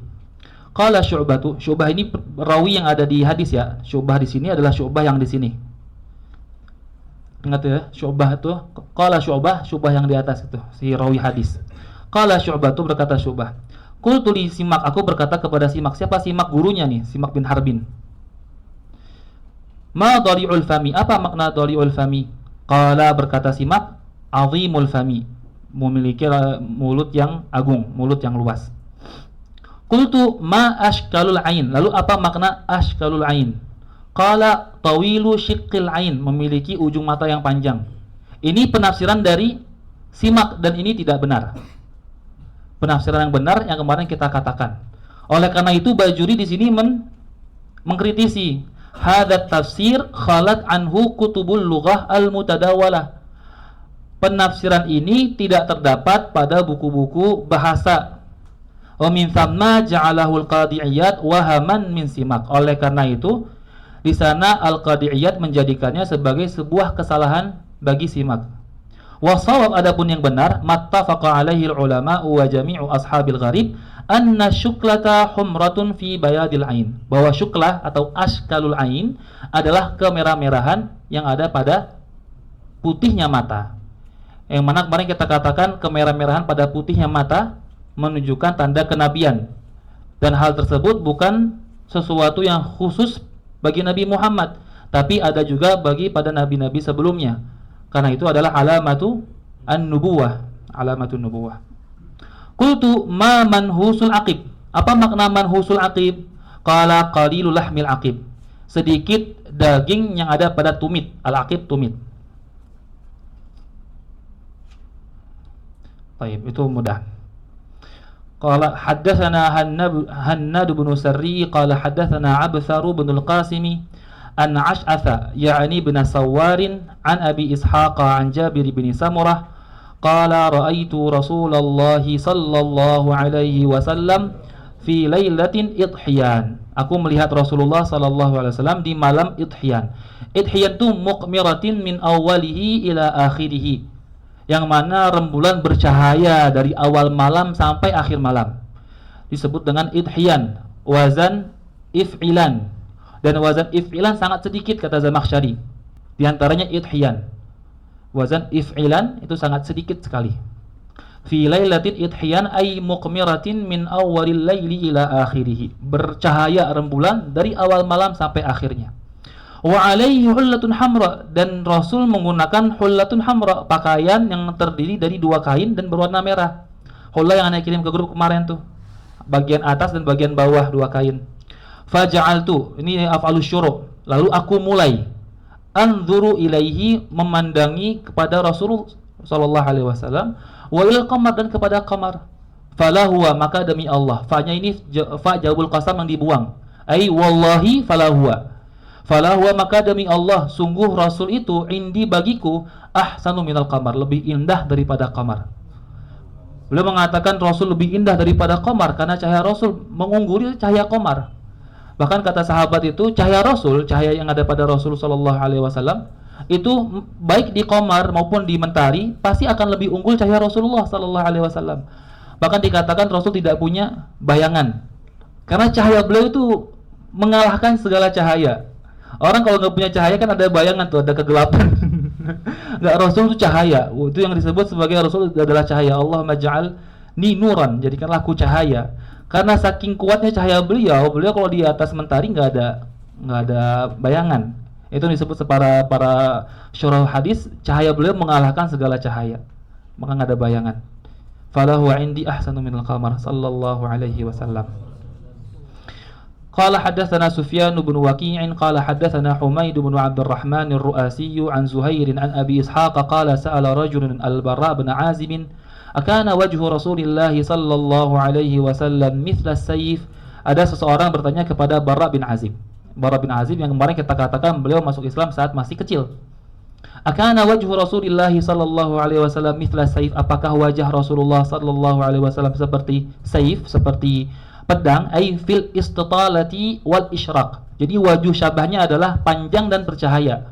Qala Syu'bah ini rawi yang ada di hadis ya. Syu'bah di sini adalah Syu'bah yang di sini. Ingat ya, Syu'bah itu qala Syu'bah yang di atas itu, si rawi hadis. Qala Syu'bah itu berkata Syu'bah, qultu li Simak, aku berkata kepada Simak. Siapa Simak? Gurunya nih, Simak bin Harbin. Ma dhali'ul fami, apa makna dhali'ul fami? Qala, berkata Simak, azimul fami, memiliki mulut yang agung, mulut yang luas. Qultu ma ashkalul ain, lalu apa makna ashkalul ain? Qala tawilu syiqqil ain, memiliki ujung mata yang panjang. Ini penafsiran dari Simak dan ini tidak benar. penafsiran yang benar yang kemarin kita katakan. Oleh karena itu Bajuri di sini mengkritisi hadat tafsir khalat anhu kutubul lughah al-mutadawalah. Penafsiran ini tidak terdapat pada buku-buku bahasa. Wa min thamma ja'alahu al-Qadhi Iyad wahaman min simak. Oleh karena itu di sana Al-Qadhi Iyad menjadikannya sebagai sebuah kesalahan bagi simak. Wasawab adapun yang benar mattafaqa alaihi ulama wa jami'u ashabil gharib anna syuklata humratun fi bayadil ain, bahwa syuklah atau ashkalul ain adalah kemerah-merahan yang ada pada putihnya mata. Yang mana kemarin kita katakan kemerah-merahan pada putihnya mata menunjukkan tanda kenabian, dan hal tersebut bukan sesuatu yang khusus bagi Nabi Muhammad, tapi ada juga bagi pada nabi-nabi sebelumnya. Karena itu adalah alamatu an-nubuwah, alamatun nubuwah. Qultu ma manhusul aqib. Apa makna manhusul aqib? Qala qalilul lahmil aqib. Sedikit daging yang ada pada tumit. Al-aqib tumit. Baik, itu mudah. Qala haddatsana Hannad bin Sarri qala haddatsana Abthar bin al-Qasimi an Ash'atha ya'ni bin Sawarin an Abi Ishaq an Jabir bin Samurah qala ra'aitu Rasulullah sallallahu alaihi wasallam fi lailatin idhiyan. Aku melihat Rasulullah sallallahu alaihi wasallam di malam idhiyan. Idhiyan itu muqmiratin min awwalihi ila akhirih, yang mana rembulan bercahaya dari awal malam sampai akhir malam. Disebut dengan idhiyan, wazan if'ilan. Dan wazan if'ilan sangat sedikit kata Zamakhsyari. Di antaranya idhiyan. Wazan if'ilan itu sangat sedikit sekali. Fi lailatin idhiyan ay muqmiratin min awwalil laili ila akhirih. Bercahaya rembulan dari awal malam sampai akhirnya. Wa alaihi hullatun hamra, dan Rasul menggunakan hullatun hamra, pakaian yang terdiri dari dua kain dan berwarna merah. Hulla yang Anda kirim ke grup kemarin tuh, bagian atas dan bagian bawah dua kain. Faja'altu, ini af'alus syuru', lalu aku mulai anzuru ilaihi, memandangi kepada Rasul sallallahu alaihi wasallam, wa ilal qamar, dan kepada qamar. Falahuwa, maka demi Allah. Fa-nya ini fa jawabul qasam yang dibuang. Ai wallahi falahuwa. Falahuwa, maka demi Allah, sungguh Rasul itu indi bagiku ahsanu minal qamar, lebih indah daripada qamar. Beliau mengatakan Rasul lebih indah daripada qamar karena cahaya Rasul mengungguli cahaya qamar. Bahkan kata sahabat itu cahaya Rasul, cahaya yang ada pada Rasul sallallahu alaihi wasallam itu baik di qamar maupun di mentari pasti akan lebih unggul cahaya Rasulullah sallallahu alaihi wasallam. Bahkan dikatakan Rasul tidak punya bayangan karena cahaya beliau itu mengalahkan segala cahaya. Orang kalau nggak punya cahaya kan ada bayangan tuh, ada kegelapan. Nggak, Rasul itu cahaya. Itu yang disebut sebagai Rasul adalah cahaya. Allahumma ja'alni nuran, jadikanlah aku cahaya. Karena saking kuatnya cahaya beliau kalau di atas mentari nggak ada bayangan. Itu disebut para syurah hadis, cahaya beliau mengalahkan segala cahaya. Maka nggak ada bayangan. Falahu indi ahsanu minal qamar sallallahu alaihi wasallam. Qala haddatsana Sufyan bin Waki' qala haddatsana Humaid bin Abdurrahman ar-Ru'asi an Zuhair an Abi Ishaq qala sa'ala rajulun al-Bara' bin Azib akana wajhu Rasulillah sallallahu alaihi wasallam mithla as-sayf. Ada seseorang bertanya kepada Bara' bin Azib. Bara' bin Azib yang kemarin kita katakan beliau masuk Islam saat masih kecil. Akana wajhu Rasulillah sallallahu alaihi wasallam mithla as-sayf. Apakah wajah Rasulullah sallallahu alaihi wasallam seperti sayf, seperti pedang, ay fil istitalati wal isyraq. Jadi wajah syabahnya adalah panjang dan bercahaya.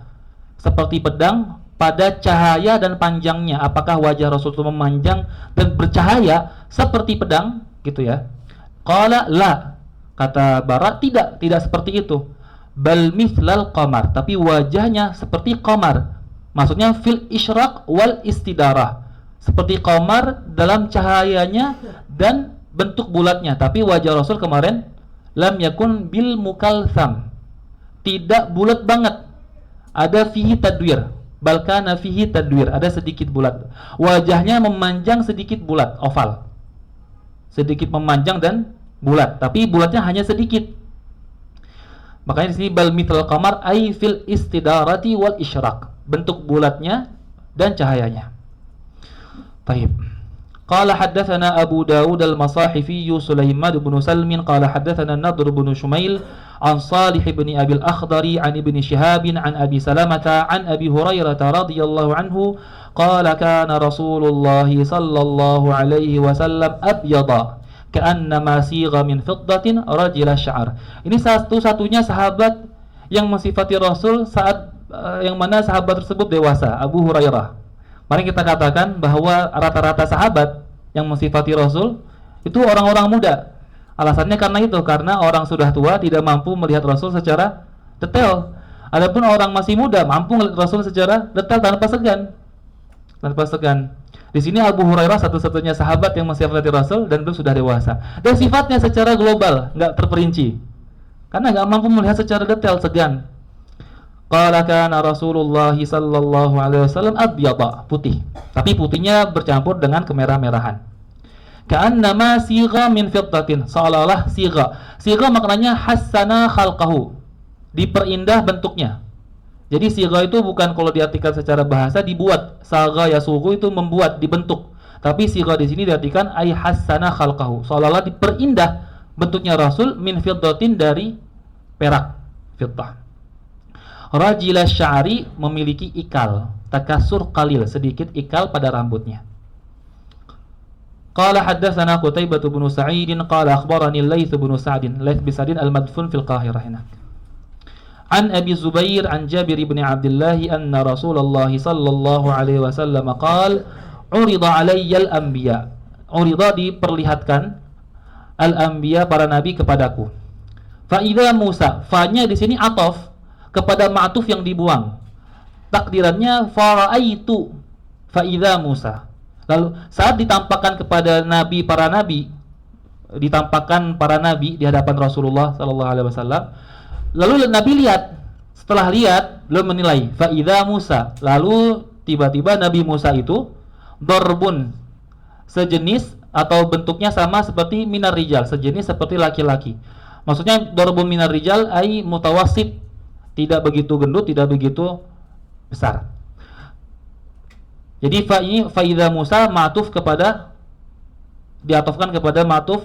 Seperti pedang pada cahaya dan panjangnya. Apakah wajah Rasul itu memanjang dan bercahaya seperti pedang gitu ya? Qala la, kata Bara, tidak seperti itu. Bal mithlal qamar, tapi wajahnya seperti qamar. Maksudnya fil isyraq wal istidarah. Seperti qamar dalam cahayanya dan bentuk bulatnya, tapi wajah Rasul kemarin lam yakun bil mukalsam, tidak bulat banget, ada fihi tadwir, balkana fihi tadwir, ada sedikit bulat. Wajahnya memanjang sedikit bulat, oval, sedikit memanjang dan bulat, tapi bulatnya hanya sedikit. Makanya di sini bal mithl qamar ay fil istidarati wal isyraq, bentuk bulatnya dan cahayanya. Baik. قال حدثنا أبو داود المصاحفي سليمان بن سلم قال حدثنا النضر بن شميل عن صالح بن أبي الأخضر عن ابن شهاب عن أبي سلمة عن أبي هريرة رضي الله عنه قال كان رسول الله صلى الله عليه وسلم أبيض كأنما صيغ من فضة رجل الشعر. Ini satu-satunya sahabat yang mensifati Rasul saat yang mana sahabat tersebut dewasa, Abu Hurairah. Mari kita katakan bahwa rata-rata sahabat yang mensifati Rasul itu orang-orang muda. Alasannya karena orang sudah tua tidak mampu melihat Rasul secara detail. Adapun orang masih muda mampu melihat Rasul secara detail tanpa segan. Di sini Abu Hurairah satu-satunya sahabat yang mensifati Rasul dan beliau sudah dewasa. Dan sifatnya secara global, nggak terperinci. Karena nggak mampu melihat secara detail, segan. Qala kana Rasulullah sallallahu alaihi wasallam abyada, putih. Tapi putihnya bercampur dengan kemerah-merahan. Ka'annama sigha min fiddatin, seolah-olah sigha. Sigha maknanya hassana khalqahu, diperindah bentuknya. Jadi sigha itu bukan kalau diartikan secara bahasa dibuat. Saga yasughu itu membuat, dibentuk. Tapi sigha di sini diartikan ay hassana khalqahu, seolah-olah diperindah bentuknya Rasul min fiddatin, dari perak, fiddah. Rajila sya'ri, memiliki ikal, takasur qalil, sedikit ikal pada rambutnya. Qala haddatsana Qutaibah bin Sa'id qala akhbarani Laits bin Sa'd, Laits bin Sa'd al-madfun fil Qahirah hina. An Abi Zubair an Jabir bin Abdullah anna Rasulullah sallallahu alaihi wasallam qala urida alayya al-anbiya. Urida, diperlihatkan, al-anbiya, para nabi, kepadaku. Fa idza Musa, fa-nya di sini ataf kepada ma'tuf yang dibuang. Takdirannya fara'aitu fa idza Musa. Lalu saat ditampakkan kepada nabi, para nabi, ditampakkan para nabi di hadapan Rasulullah sallallahu alaihi wasallam, lalu Nabi lihat. Setelah lihat, beliau menilai fa idza Musa. Lalu tiba-tiba Nabi Musa itu darbun, sejenis atau bentuknya sama seperti minar rijal, sejenis seperti laki-laki. Maksudnya darbun minar rijal ai mutawassit, tidak begitu gendut, tidak begitu besar. Jadi fa idza Musa ma'tuf kepada, diatofkan kepada ma'tuf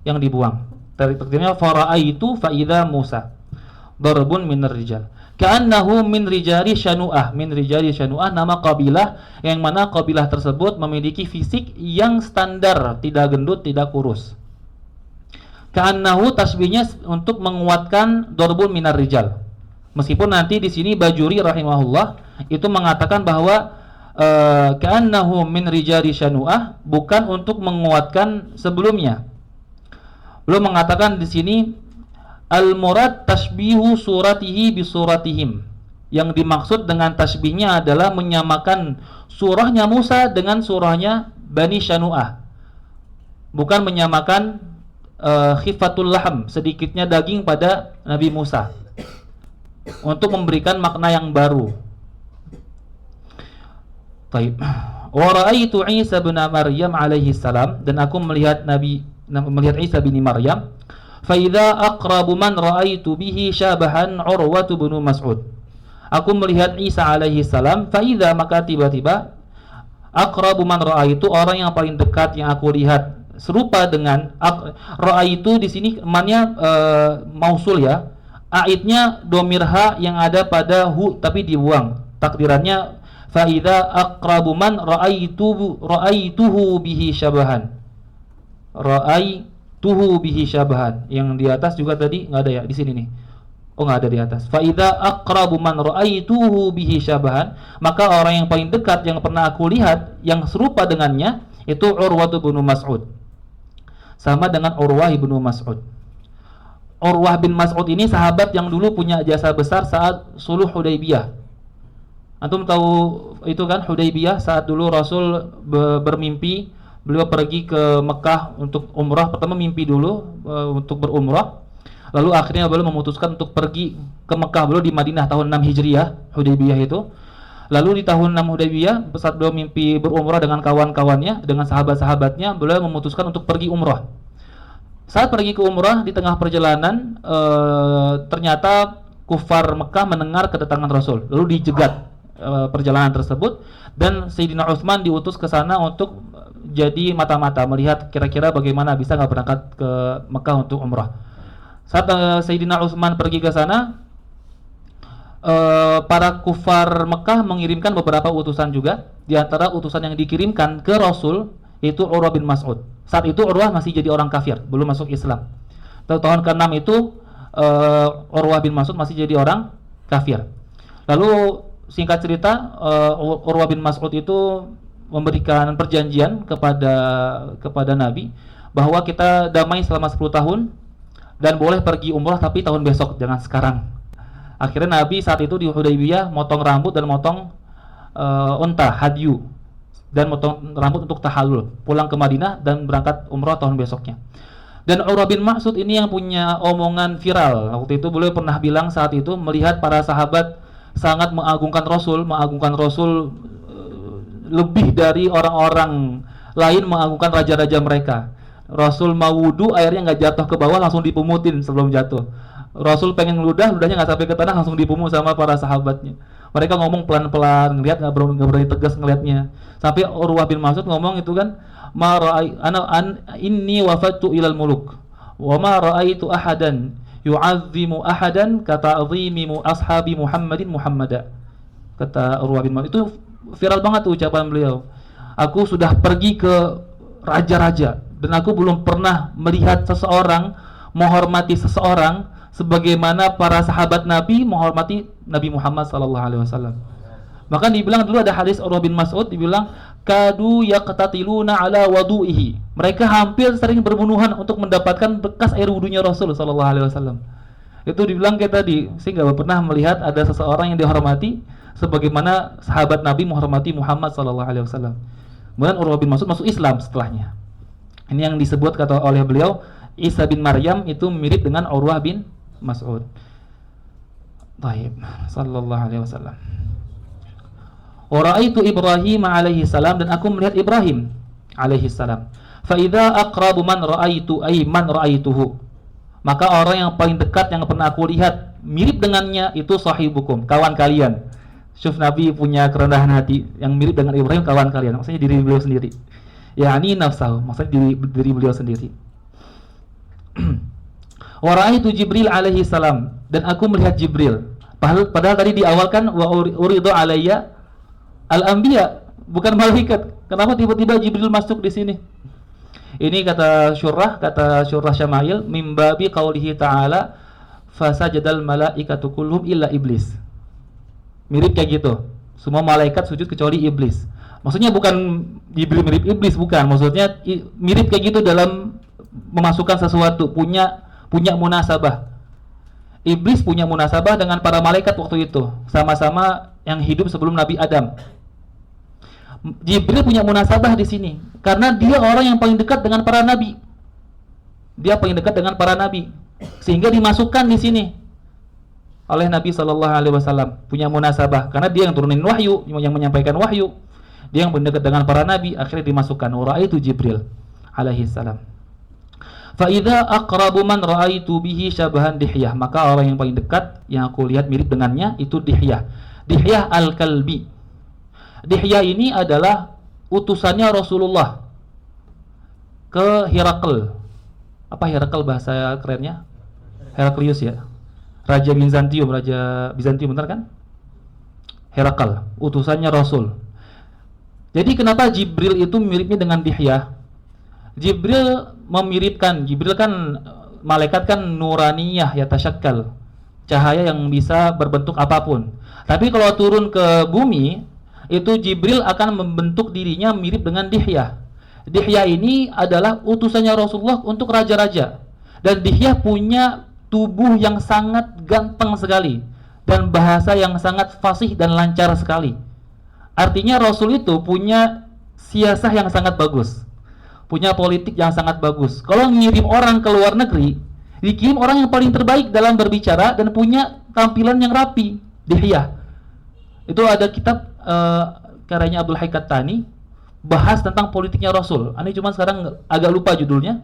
yang dibuang. Takdirnya fara'aitu fa idza Musa darbun minar rijal. Ka'annahu min rijali Syanu'ah. Min rijali Syanu'ah nama kabilah yang mana kabilah tersebut memiliki fisik yang standar, tidak gendut, tidak kurus. Ka'annahu tasbihnya untuk menguatkan darbun minar rijal. Meskipun nanti di sini Bajuri rahimahullah itu mengatakan bahwa ka'annahu min rijali Syanu'ah bukan untuk menguatkan sebelumnya. Belum mengatakan di sini al-murad tashbihu suratihi bi suratihim. Yang dimaksud dengan tasbihnya adalah menyamakan surahnya Musa dengan surahnya Bani Syanu'ah. Bukan menyamakan khifatul laham, sedikitnya daging pada Nabi Musa, untuk memberikan makna yang baru. Baik. Wa ra'aitu Isa bin Maryam alaihi salam, dan aku melihat Isa bin Maryam. Fa idza aqrabu man ra'aitu bihi syabahan Urwah bin Mas'ud. Aku melihat Isa alaihi salam, fa idza, maka tiba-tiba, aqrabu man ra'aitu, orang yang paling dekat yang aku lihat serupa dengan ra'aitu. Di sini mannya mausul ya. Aidnya domirha yang ada pada hu tapi dibuang. Takdirannya fa idza aqrabu man ra'aituhu bihi syabahan. Ra'aituhu bihi syabahan. Yang di atas juga tadi enggak ada ya, di sini nih. Oh, enggak ada di atas. Fa idza aqrabu man ra'aituhu bihi syabahan, maka orang yang paling dekat yang pernah aku lihat yang serupa dengannya itu Urwah bin Mas'ud. Sama dengan Urwah bin Mas'ud. Urwah bin Mas'ud ini sahabat yang dulu punya jasa besar saat Suluh Hudaybiyah. Antum tahu itu kan, Hudaybiyah, saat dulu Rasul bermimpi, beliau pergi ke Mekah untuk umrah. Pertama mimpi dulu untuk berumrah, lalu akhirnya beliau memutuskan untuk pergi ke Mekah. Beliau di Madinah tahun 6 Hijriah, Hudaybiyah itu. Lalu di tahun 6 Hudaybiyah, saat beliau mimpi berumrah dengan kawan-kawannya, dengan sahabat-sahabatnya, beliau memutuskan untuk pergi umrah. Saat pergi ke umrah, di tengah perjalanan ternyata kufar Mekah mendengar kedatangan Rasul, lalu dijegat perjalanan tersebut, dan Sayyidina Utsman diutus ke sana untuk jadi mata-mata melihat kira-kira bagaimana bisa nggak berangkat ke Mekah untuk umrah. Saat Sayyidina Utsman pergi ke sana, para kufar Mekah mengirimkan beberapa utusan juga. Di antara utusan yang dikirimkan ke Rasul itu Urwah bin Mas'ud. Saat itu Urwah masih jadi orang kafir, belum masuk Islam. Tahun ke-6 itu Urwah bin Mas'ud masih jadi orang kafir. Lalu singkat cerita, Urwah bin Mas'ud itu memberikan perjanjian kepada Nabi bahwa kita damai selama 10 tahun dan boleh pergi umrah tapi tahun besok, jangan sekarang. Akhirnya Nabi saat itu di Hudaybiyah motong rambut dan motong unta hadyu dan motong rambut untuk tahallul, pulang ke Madinah dan berangkat umrah tahun besoknya. Dan Urwah bin Mas'ud ini yang punya omongan viral. Waktu itu beliau pernah bilang saat itu melihat para sahabat sangat mengagungkan Rasul lebih dari orang-orang lain mengagungkan raja-raja mereka. Rasul mau wudu, airnya nggak jatuh ke bawah, langsung dipumutin sebelum jatuh. Rasul pengen ludahnya nggak sampai ke tanah, langsung dipumut sama para sahabatnya. Mereka ngomong pelan-pelan, ngelihat nggak berani tegas ngelihatnya. Sampai Urwah bin Mas'ud ngomong itu kan, ma ra'ai ana inni wafatu ilal muluk wa ma ra'aitu ahadan yu'azzimu ahadan kata'zimi ashabi Muhammadin Muhammada. Kata Urwah bin Mas'ud, itu viral banget tuh ucapan beliau. Aku sudah pergi ke raja-raja dan aku belum pernah melihat seseorang menghormati seseorang sebagaimana para sahabat Nabi menghormati Nabi Muhammad SAW. Bahkan dibilang dulu ada hadis Urwah bin Mas'ud, dibilang kadu yaqtatiluna ala wadu'ihi. Mereka hampir sering berbunuhan untuk mendapatkan bekas air wudunya Rasul SAW. Itu dibilang kayak tadi, saya nggak pernah melihat ada seseorang yang dihormati sebagaimana sahabat Nabi menghormati Muhammad SAW. Kemudian Urwah bin Mas'ud masuk Islam setelahnya. Ini yang disebut kata oleh beliau, Isa bin Maryam itu mirip dengan Urwah bin Mas'ud. Baik, sallallahu alaihi wasallam. Wa ra'aitu Ibrahim alaihi salam, dan aku melihat Ibrahim alaihi salam. Fa idza aqrabu man ra'aitu ay man ra'aituhu. Maka orang yang paling dekat yang pernah aku lihat mirip dengannya itu sahibukum, kawan kalian. Syuf Nabi punya kerendahan hati, yang mirip dengan Ibrahim kawan kalian, maksudnya diri beliau sendiri. Yani nafsahu, maksudnya diri beliau sendiri. Wa ra'aitu Jibril alaihi salam, dan aku melihat Jibril. Padahal tadi di awal kan wa uridu alayya al-anbiya, bukan malaikat. Kenapa tiba-tiba Jibril masuk di sini? Ini kata Syurrah Syama'il, mimbabi qaulihi ta'ala fasajadal malaikatu kulluhum illa iblis. Mirip kayak gitu. Semua malaikat sujud kecuali iblis. Maksudnya bukan Jibril mirip iblis, bukan. Maksudnya mirip kayak gitu dalam memasukkan sesuatu, punya munasabah. Iblis punya munasabah dengan para malaikat waktu itu, sama-sama yang hidup sebelum Nabi Adam. Jibril punya munasabah di sini karena dia orang yang paling dekat dengan para nabi. Dia paling dekat dengan para nabi, sehingga dimasukkan di sini oleh Nabi Shallallahu Alaihi Wasallam, punya munasabah karena dia yang turunin wahyu, yang menyampaikan wahyu. Dia yang mendekat dengan para nabi, akhirnya dimasukkan. Ra'aitu Jibril alaihi salam. Fa idza aqrabu man ra'aitu bihi syabahan Dihyah, maka orang yang paling dekat yang aku lihat mirip dengannya itu Dihyah. Dihyah al-Kalbi. Dihyah ini adalah utusannya Rasulullah ke Herakl. Apa Herakl bahasa kerennya? Heraklius ya. Raja Bizantium, benar kan? Herakl, utusannya Rasul. Jadi kenapa Jibril itu miripnya dengan Dihyah? Jibril kan malaikat kan nuraniyah ya, tasyakkal, cahaya yang bisa berbentuk apapun. Tapi kalau turun ke bumi, itu Jibril akan membentuk dirinya mirip dengan Dihyah. Dihyah ini adalah utusannya Rasulullah untuk raja-raja. Dan Dihyah punya tubuh yang sangat ganteng sekali dan bahasa yang sangat fasih dan lancar sekali. Artinya Rasul itu punya siasah yang sangat bagus, punya politik yang sangat bagus. Kalau ngirim orang ke luar negeri, dikirim orang yang paling terbaik dalam berbicara dan punya tampilan yang rapi. Dihyah. Itu ada kitab karyanya Abdul Hayy Qattani bahas tentang politiknya Rasul. Ini cuma sekarang agak lupa judulnya.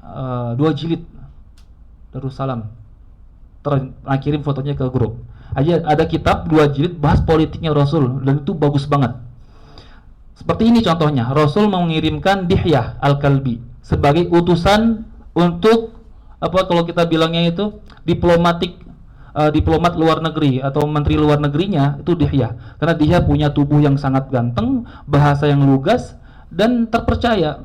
2 jilid Darussalam. Kirim fotonya ke grup. Ada kitab 2 jilid bahas politiknya Rasul dan itu bagus banget. Seperti ini contohnya, Rasul mengirimkan Dihyah Al-Kalbi sebagai utusan untuk apa kalau kita bilangnya itu diplomat luar negeri atau menteri luar negerinya itu Dihyah. Karena Dihyah punya tubuh yang sangat ganteng, bahasa yang lugas dan terpercaya.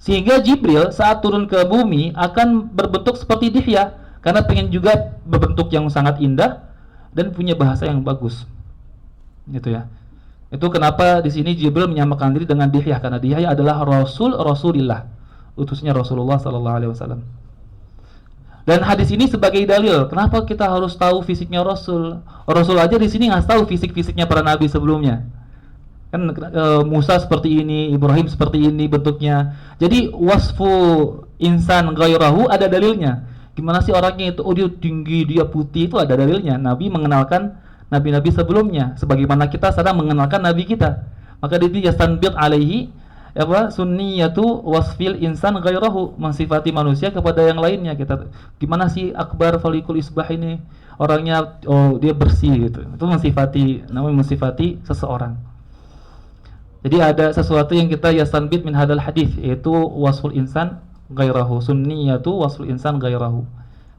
Sehingga Jibril saat turun ke bumi akan berbentuk seperti Dihyah karena pengen juga berbentuk yang sangat indah dan punya bahasa yang bagus. Gitu ya. Itu kenapa di sini Jibril menyamakan diri dengan Dihyah karena Dihyah adalah Rasulillah, utusnya Rasulullah sallallahu alaihi wasallam. Dan hadis ini sebagai dalil kenapa kita harus tahu fisiknya Rasul. Rasul aja di sini nggak tahu fisik-fisiknya para nabi sebelumnya. Kan Musa seperti ini, Ibrahim seperti ini bentuknya. Jadi wasfu insan ghairahu ada dalilnya. Gimana sih orangnya itu? Oh dia tinggi, dia putih, itu ada dalilnya. Nabi mengenalkan nabi-nabi sebelumnya, sebagaimana kita sedang mengenalkan nabi kita. Maka itu yastanbit alaihi sunniyatu wasfil insan ghairahu, mensifati manusia kepada yang lainnya. Kita gimana sih akbar falikul isbah ini? Orangnya dia bersih gitu. Itu namanya mensifati seseorang. Jadi ada sesuatu yang kita yastanbit min hadal hadis, yaitu wasful insan ghairahu, sunniyatu wasful insan ghairahu.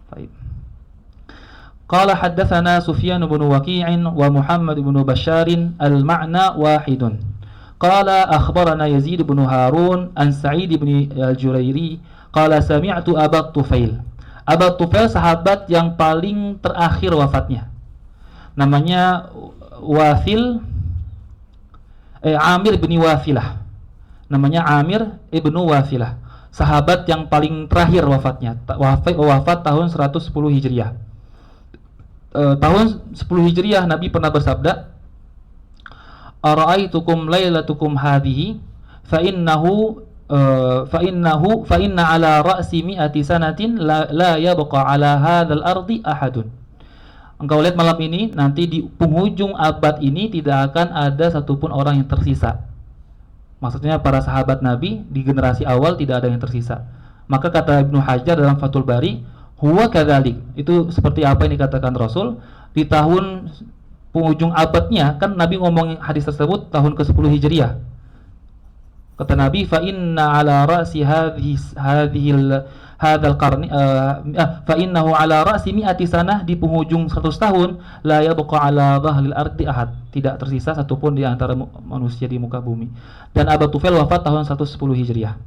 Baik. Qala haddatsana Sufyan bin Waqi'in wa Muhammad bin Bashar al-ma'na wahidun. Qala akhbarana Yazid bin Harun an Sa'id bin al-Jurairi qala sami'tu Aba Tufail. Aba Tufail sahabat yang paling terakhir wafatnya. Namanya Amir bin Wafilah. Namanya Amir ibnu Wafilah. Sahabat yang paling terakhir wafatnya. Wafat tahun 110 Hijriah. Tahun 10 Hijriah Nabi pernah bersabda, "Ara'aitukum lailatukum hadhihi fa inna ala ra'si mi'ati sanatin la yabqa ala hadzal ardi ahadun." Engkau lihat malam ini, nanti di penghujung abad ini tidak akan ada satupun orang yang tersisa. Maksudnya para sahabat Nabi di generasi awal tidak ada yang tersisa. Maka kata Ibnu Hajar dalam Fathul Bari, huwa kadzalik, itu seperti apa yang dikatakan Rasul di tahun penghujung abadnya. Kan Nabi ngomong hadis tersebut tahun ke-10 Hijriah. Kata Nabi, fa inna ala ra'si hadzal qarni fa innahu ala ra'si mi'ati sanah, di penghujung 100 tahun la yabqa ala dhahril ardi ahad, tidak tersisa satupun di antara manusia di muka bumi. Dan Abu Tufail wafat tahun 110 Hijriah.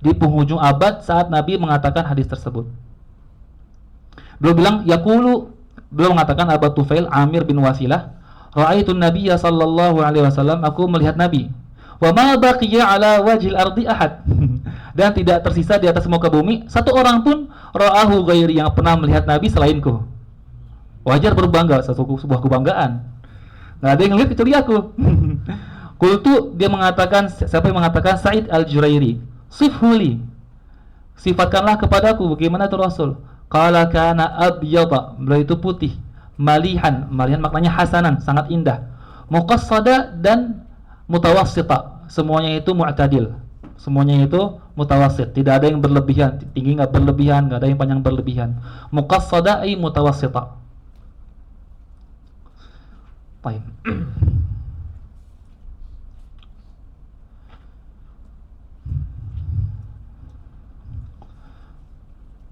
Di penghujung abad saat Nabi mengatakan hadis tersebut. Beliau mengatakan Abu Tufail Amir bin Wasilah, ra'aitu Nabiyya sallallahu alaihi wasallam, aku melihat Nabi. Wa ma baqiya ala wajhil ardi ahad. Dan tidak tersisa di atas muka bumi satu orang pun ra'ahu ghairi, yang pernah melihat Nabi selainku. Wajar berbangga, sebuah kebanggaan. Nggak ada yang lihat kecuali aku. Qultu, dia mengatakan, siapa yang mengatakan? Sa'id al-Jurairi. Sifhuli, sifatkanlah kepadaku bagaimana itu Rasul. Qala kana abyada, beliau itu putih, malihan maknanya hasanan, sangat indah, muqassada dan mutawassita, semuanya itu mu'tadil, semuanya itu mutawassit, tidak ada yang berlebihan, tinggi enggak berlebihan, enggak ada yang panjang berlebihan. Muqassada ay mutawassita. Baik.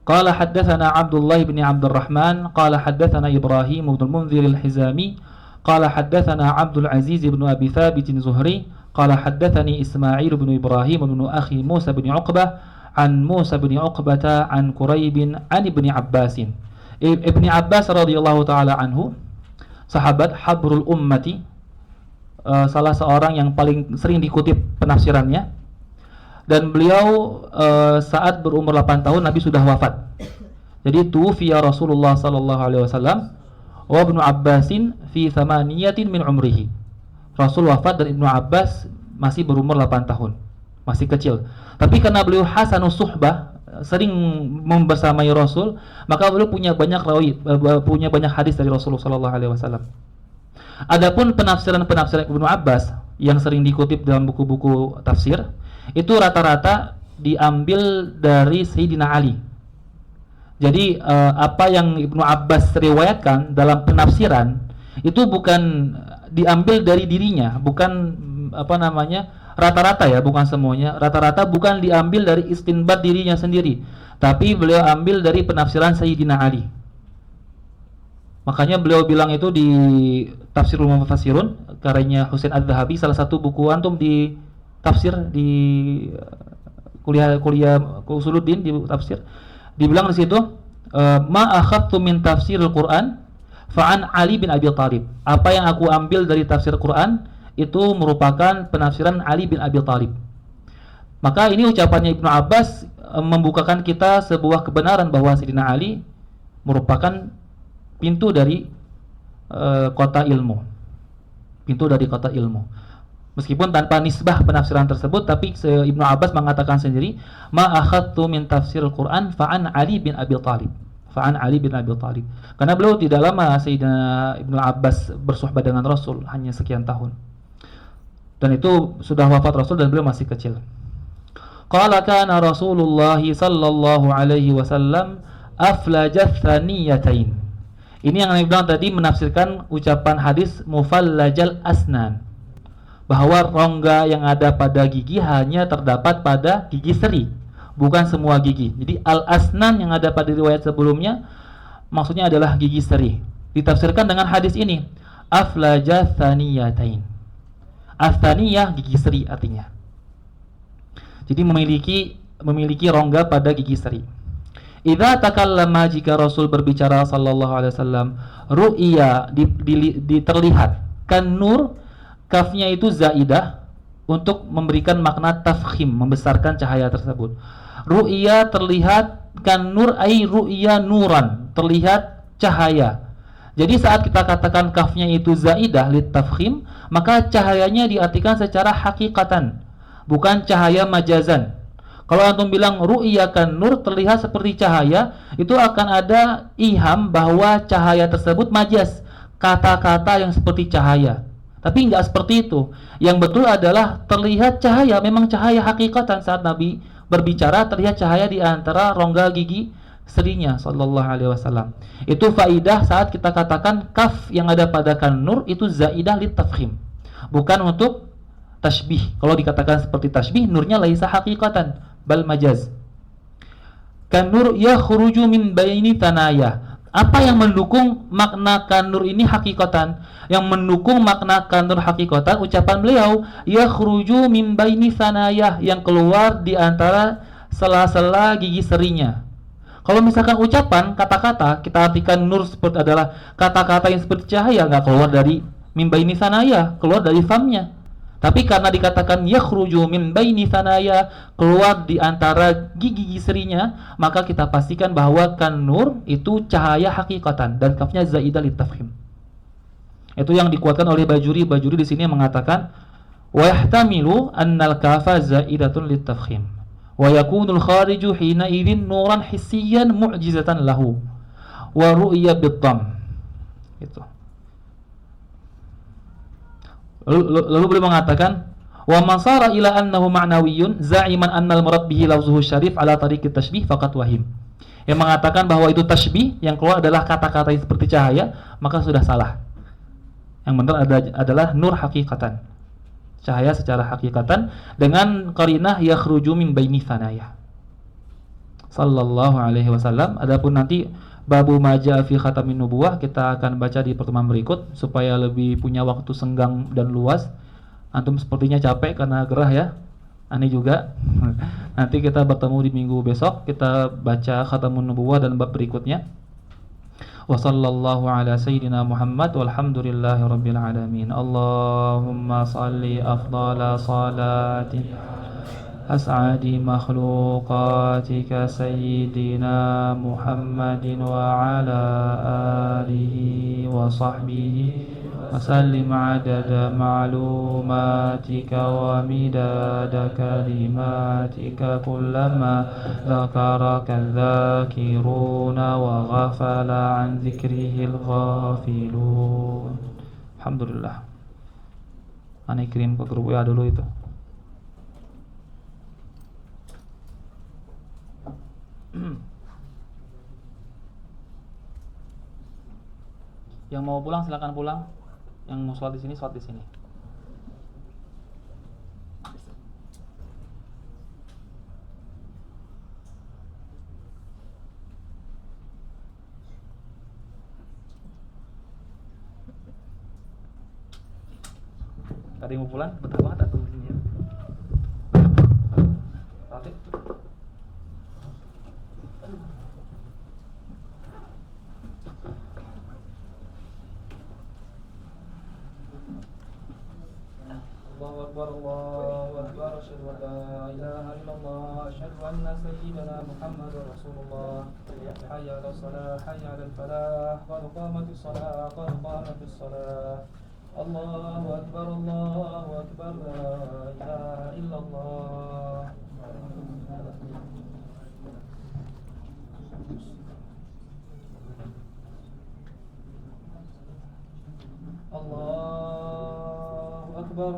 Qala haddatsana Abdullah bin Abdul Rahman qala haddatsana Ibrahim bin Munzir al-Hizami qala haddatsana Abdul Aziz bin Abi Thabit Zuhri qala haddatsani Ismail bin Ibrahim bin akhi Musa bin Uqbah an Musa bin Uqbah an Quraib an Ibni Abbas. Ibni Abbas radhiyallahu taala anhu, sahabat habrul ummati, salah seorang yang paling sering dikutip penafsirannya. Dan beliau saat berumur 8 tahun Nabi sudah wafat. Jadi tuwfiya Rasulullah sallallahu alaihi wasallam wa Ibnu Abbasin fi thamaniyatin min umrihi. Rasul wafat dan Ibnu Abbas masih berumur 8 tahun, masih kecil. Tapi karena beliau hasanus suhbah, sering membersamai Rasul, maka beliau punya banyak hadis dari Rasulullah sallallahu alaihi wasallam. Adapun penafsiran Ibnu Abbas yang sering dikutip dalam buku-buku tafsir, itu rata-rata diambil dari Sayyidina Ali. Jadi apa yang Ibnu Abbas riwayatkan dalam penafsiran itu bukan diambil dari dirinya, bukan rata-rata ya, bukan semuanya. Rata-rata bukan diambil dari istinbat dirinya sendiri, tapi beliau ambil dari penafsiran Sayyidina Ali. Makanya beliau bilang itu di Tafsirul Mufassirun karyanya Husain Az-Zahabi, salah satu buku antum di tafsir di kuliah Usuluddin di tafsir. Dibilang di situ ma akhadtu min tafsiril Quran fa'an Ali bin Abi Thalib. Apa yang aku ambil dari tafsir Quran itu merupakan penafsiran Ali bin Abi Thalib. Maka ini ucapannya Ibnu Abbas membukakan kita sebuah kebenaran bahwa Sayyidina Ali merupakan pintu dari kota ilmu. Pintu dari kota ilmu. Meskipun tanpa nisbah penafsiran tersebut, tapi Ibnu Abbas mengatakan sendiri, ma akhadtu min tafsiril Quran fa'an Ali bin Abi Thalib. Fa'an Ali bin Abi Thalib. Karena beliau tidak lama Sayyidina Ibnu Abbas bersuhbah dengan Rasul, hanya sekian tahun. Dan itu sudah wafat Rasul dan beliau masih kecil. Qala kana Rasulullah sallallahu alaihi wasallam aflajat thaniyatain. Ini yang Nabi bilang tadi menafsirkan ucapan hadis mufallajal asnan, bahwa rongga yang ada pada gigi hanya terdapat pada gigi seri, bukan semua gigi. Jadi al-asnan yang ada pada riwayat sebelumnya maksudnya adalah gigi seri. Ditafsirkan dengan hadis ini, aflajat thaniyatain. As-thaniyah gigi seri artinya. Jadi memiliki rongga pada gigi seri. Idza takallama, jika Rasul berbicara sallallahu alaihi wasallam, ru'ya terlihat, kan nur, kafnya itu zaidah untuk memberikan makna tafkhim, membesarkan cahaya tersebut. Ru'ya terlihat, kan nur ay ru'ya nuran, terlihat cahaya. Jadi saat kita katakan kafnya itu zaidah lit tafkhim, maka cahayanya diartikan secara hakikatan, bukan cahaya majazan. Kalau antum bilang ru'ya kan nur, terlihat seperti cahaya, itu akan ada iham bahwa cahaya tersebut majaz, kata-kata yang seperti cahaya. Tapi enggak seperti itu. Yang betul adalah terlihat cahaya, memang cahaya hakikatan. Saat Nabi berbicara terlihat cahaya di antara rongga gigi serinya sallallahu alaihi wasallam. Itu faidah saat kita katakan kaf yang ada pada kan nur itu zaidah lit tafkhim, bukan untuk tashbih. Kalau dikatakan seperti tashbih, nurnya laisa hakikatan bal majaz. Kan nur yakhruju min baini tanaya. Apa yang mendukung makna kan nur ini hakikatan? Yang mendukung makna kan nur hakikatan, ucapan beliau yakhruju min baini tanaya, yang keluar di antara sela-sela gigi serinya. Kalau misalkan ucapan kata-kata kita artikan nur seperti adalah kata-kata yang seperti cahaya, nggak keluar dari min baini tanaya, keluar dari famnya. Tapi karena dikatakan yakhruju min baini thanaya, keluar di antara gigi serinya, maka kita pastikan bahwa kan nur itu cahaya hakikatan dan kafnya zaidah litafkhim. Itu yang dikuatkan oleh Bajuri. Bajuri di sini mengatakan wa yahtamilu annal kafa zaidatun litafkhim wa yakunul khariju hina idzin nuran hissiyan mu'jizatan lahu wa ru'ya bid-dhamm. Itu. Lalu beliau mengatakan wa man sara ila annahu ma'nawiyyun za'iman annal murad bihi lafzuhu syarif ala tariqit tashbih faqat wahim. Yang mengatakan bahwa itu tashbih, yang keluar adalah kata-kata yang seperti cahaya, maka sudah salah. Yang benar adalah nur hakikatan, cahaya secara hakikatan, dengan qarinah yakhruju min baini thanaya sallallahu alaihi wasallam. Adapun nanti babu maja fi khatamin nubuwah kita akan baca di pertemuan berikut supaya lebih punya waktu senggang dan luas. Antum sepertinya capek karena gerah ya. Ani juga. Nanti kita bertemu di minggu besok, kita baca khatamun nubuwah dan bab berikutnya. Wa sallallahu ala sayyidina Muhammad walhamdulillahi rabbil alamin. Allahumma salli afdala salati أسعد مخلوقاتك سيدنا محمد وعلى آله وصحبه وسلم عدد معلوماتك ومداد كلماتك كلما ذكرك الذاكرون وغفل عن ذكره الغافلون. Alhamdulillah. Ani kirim ke grup WA dulu itu. Yang mau pulang silakan pulang. Yang mau sholat di sini sholat di sini. Ada yang mau pulang? Betah banget atau di sini ya? Oke. Allahu Akbar, Allahu Akbar, asyhadu an la ilaha illallah, asyhadu anna sayyidana Muhammadar Rasulullah. Hayya 'alas shalah, hayya 'alal falah, qad qamatis shalah, qad qamatis shalah. Allahu Akbar, Allahu Akbar, la ilaha illallah. Allahu Akbar.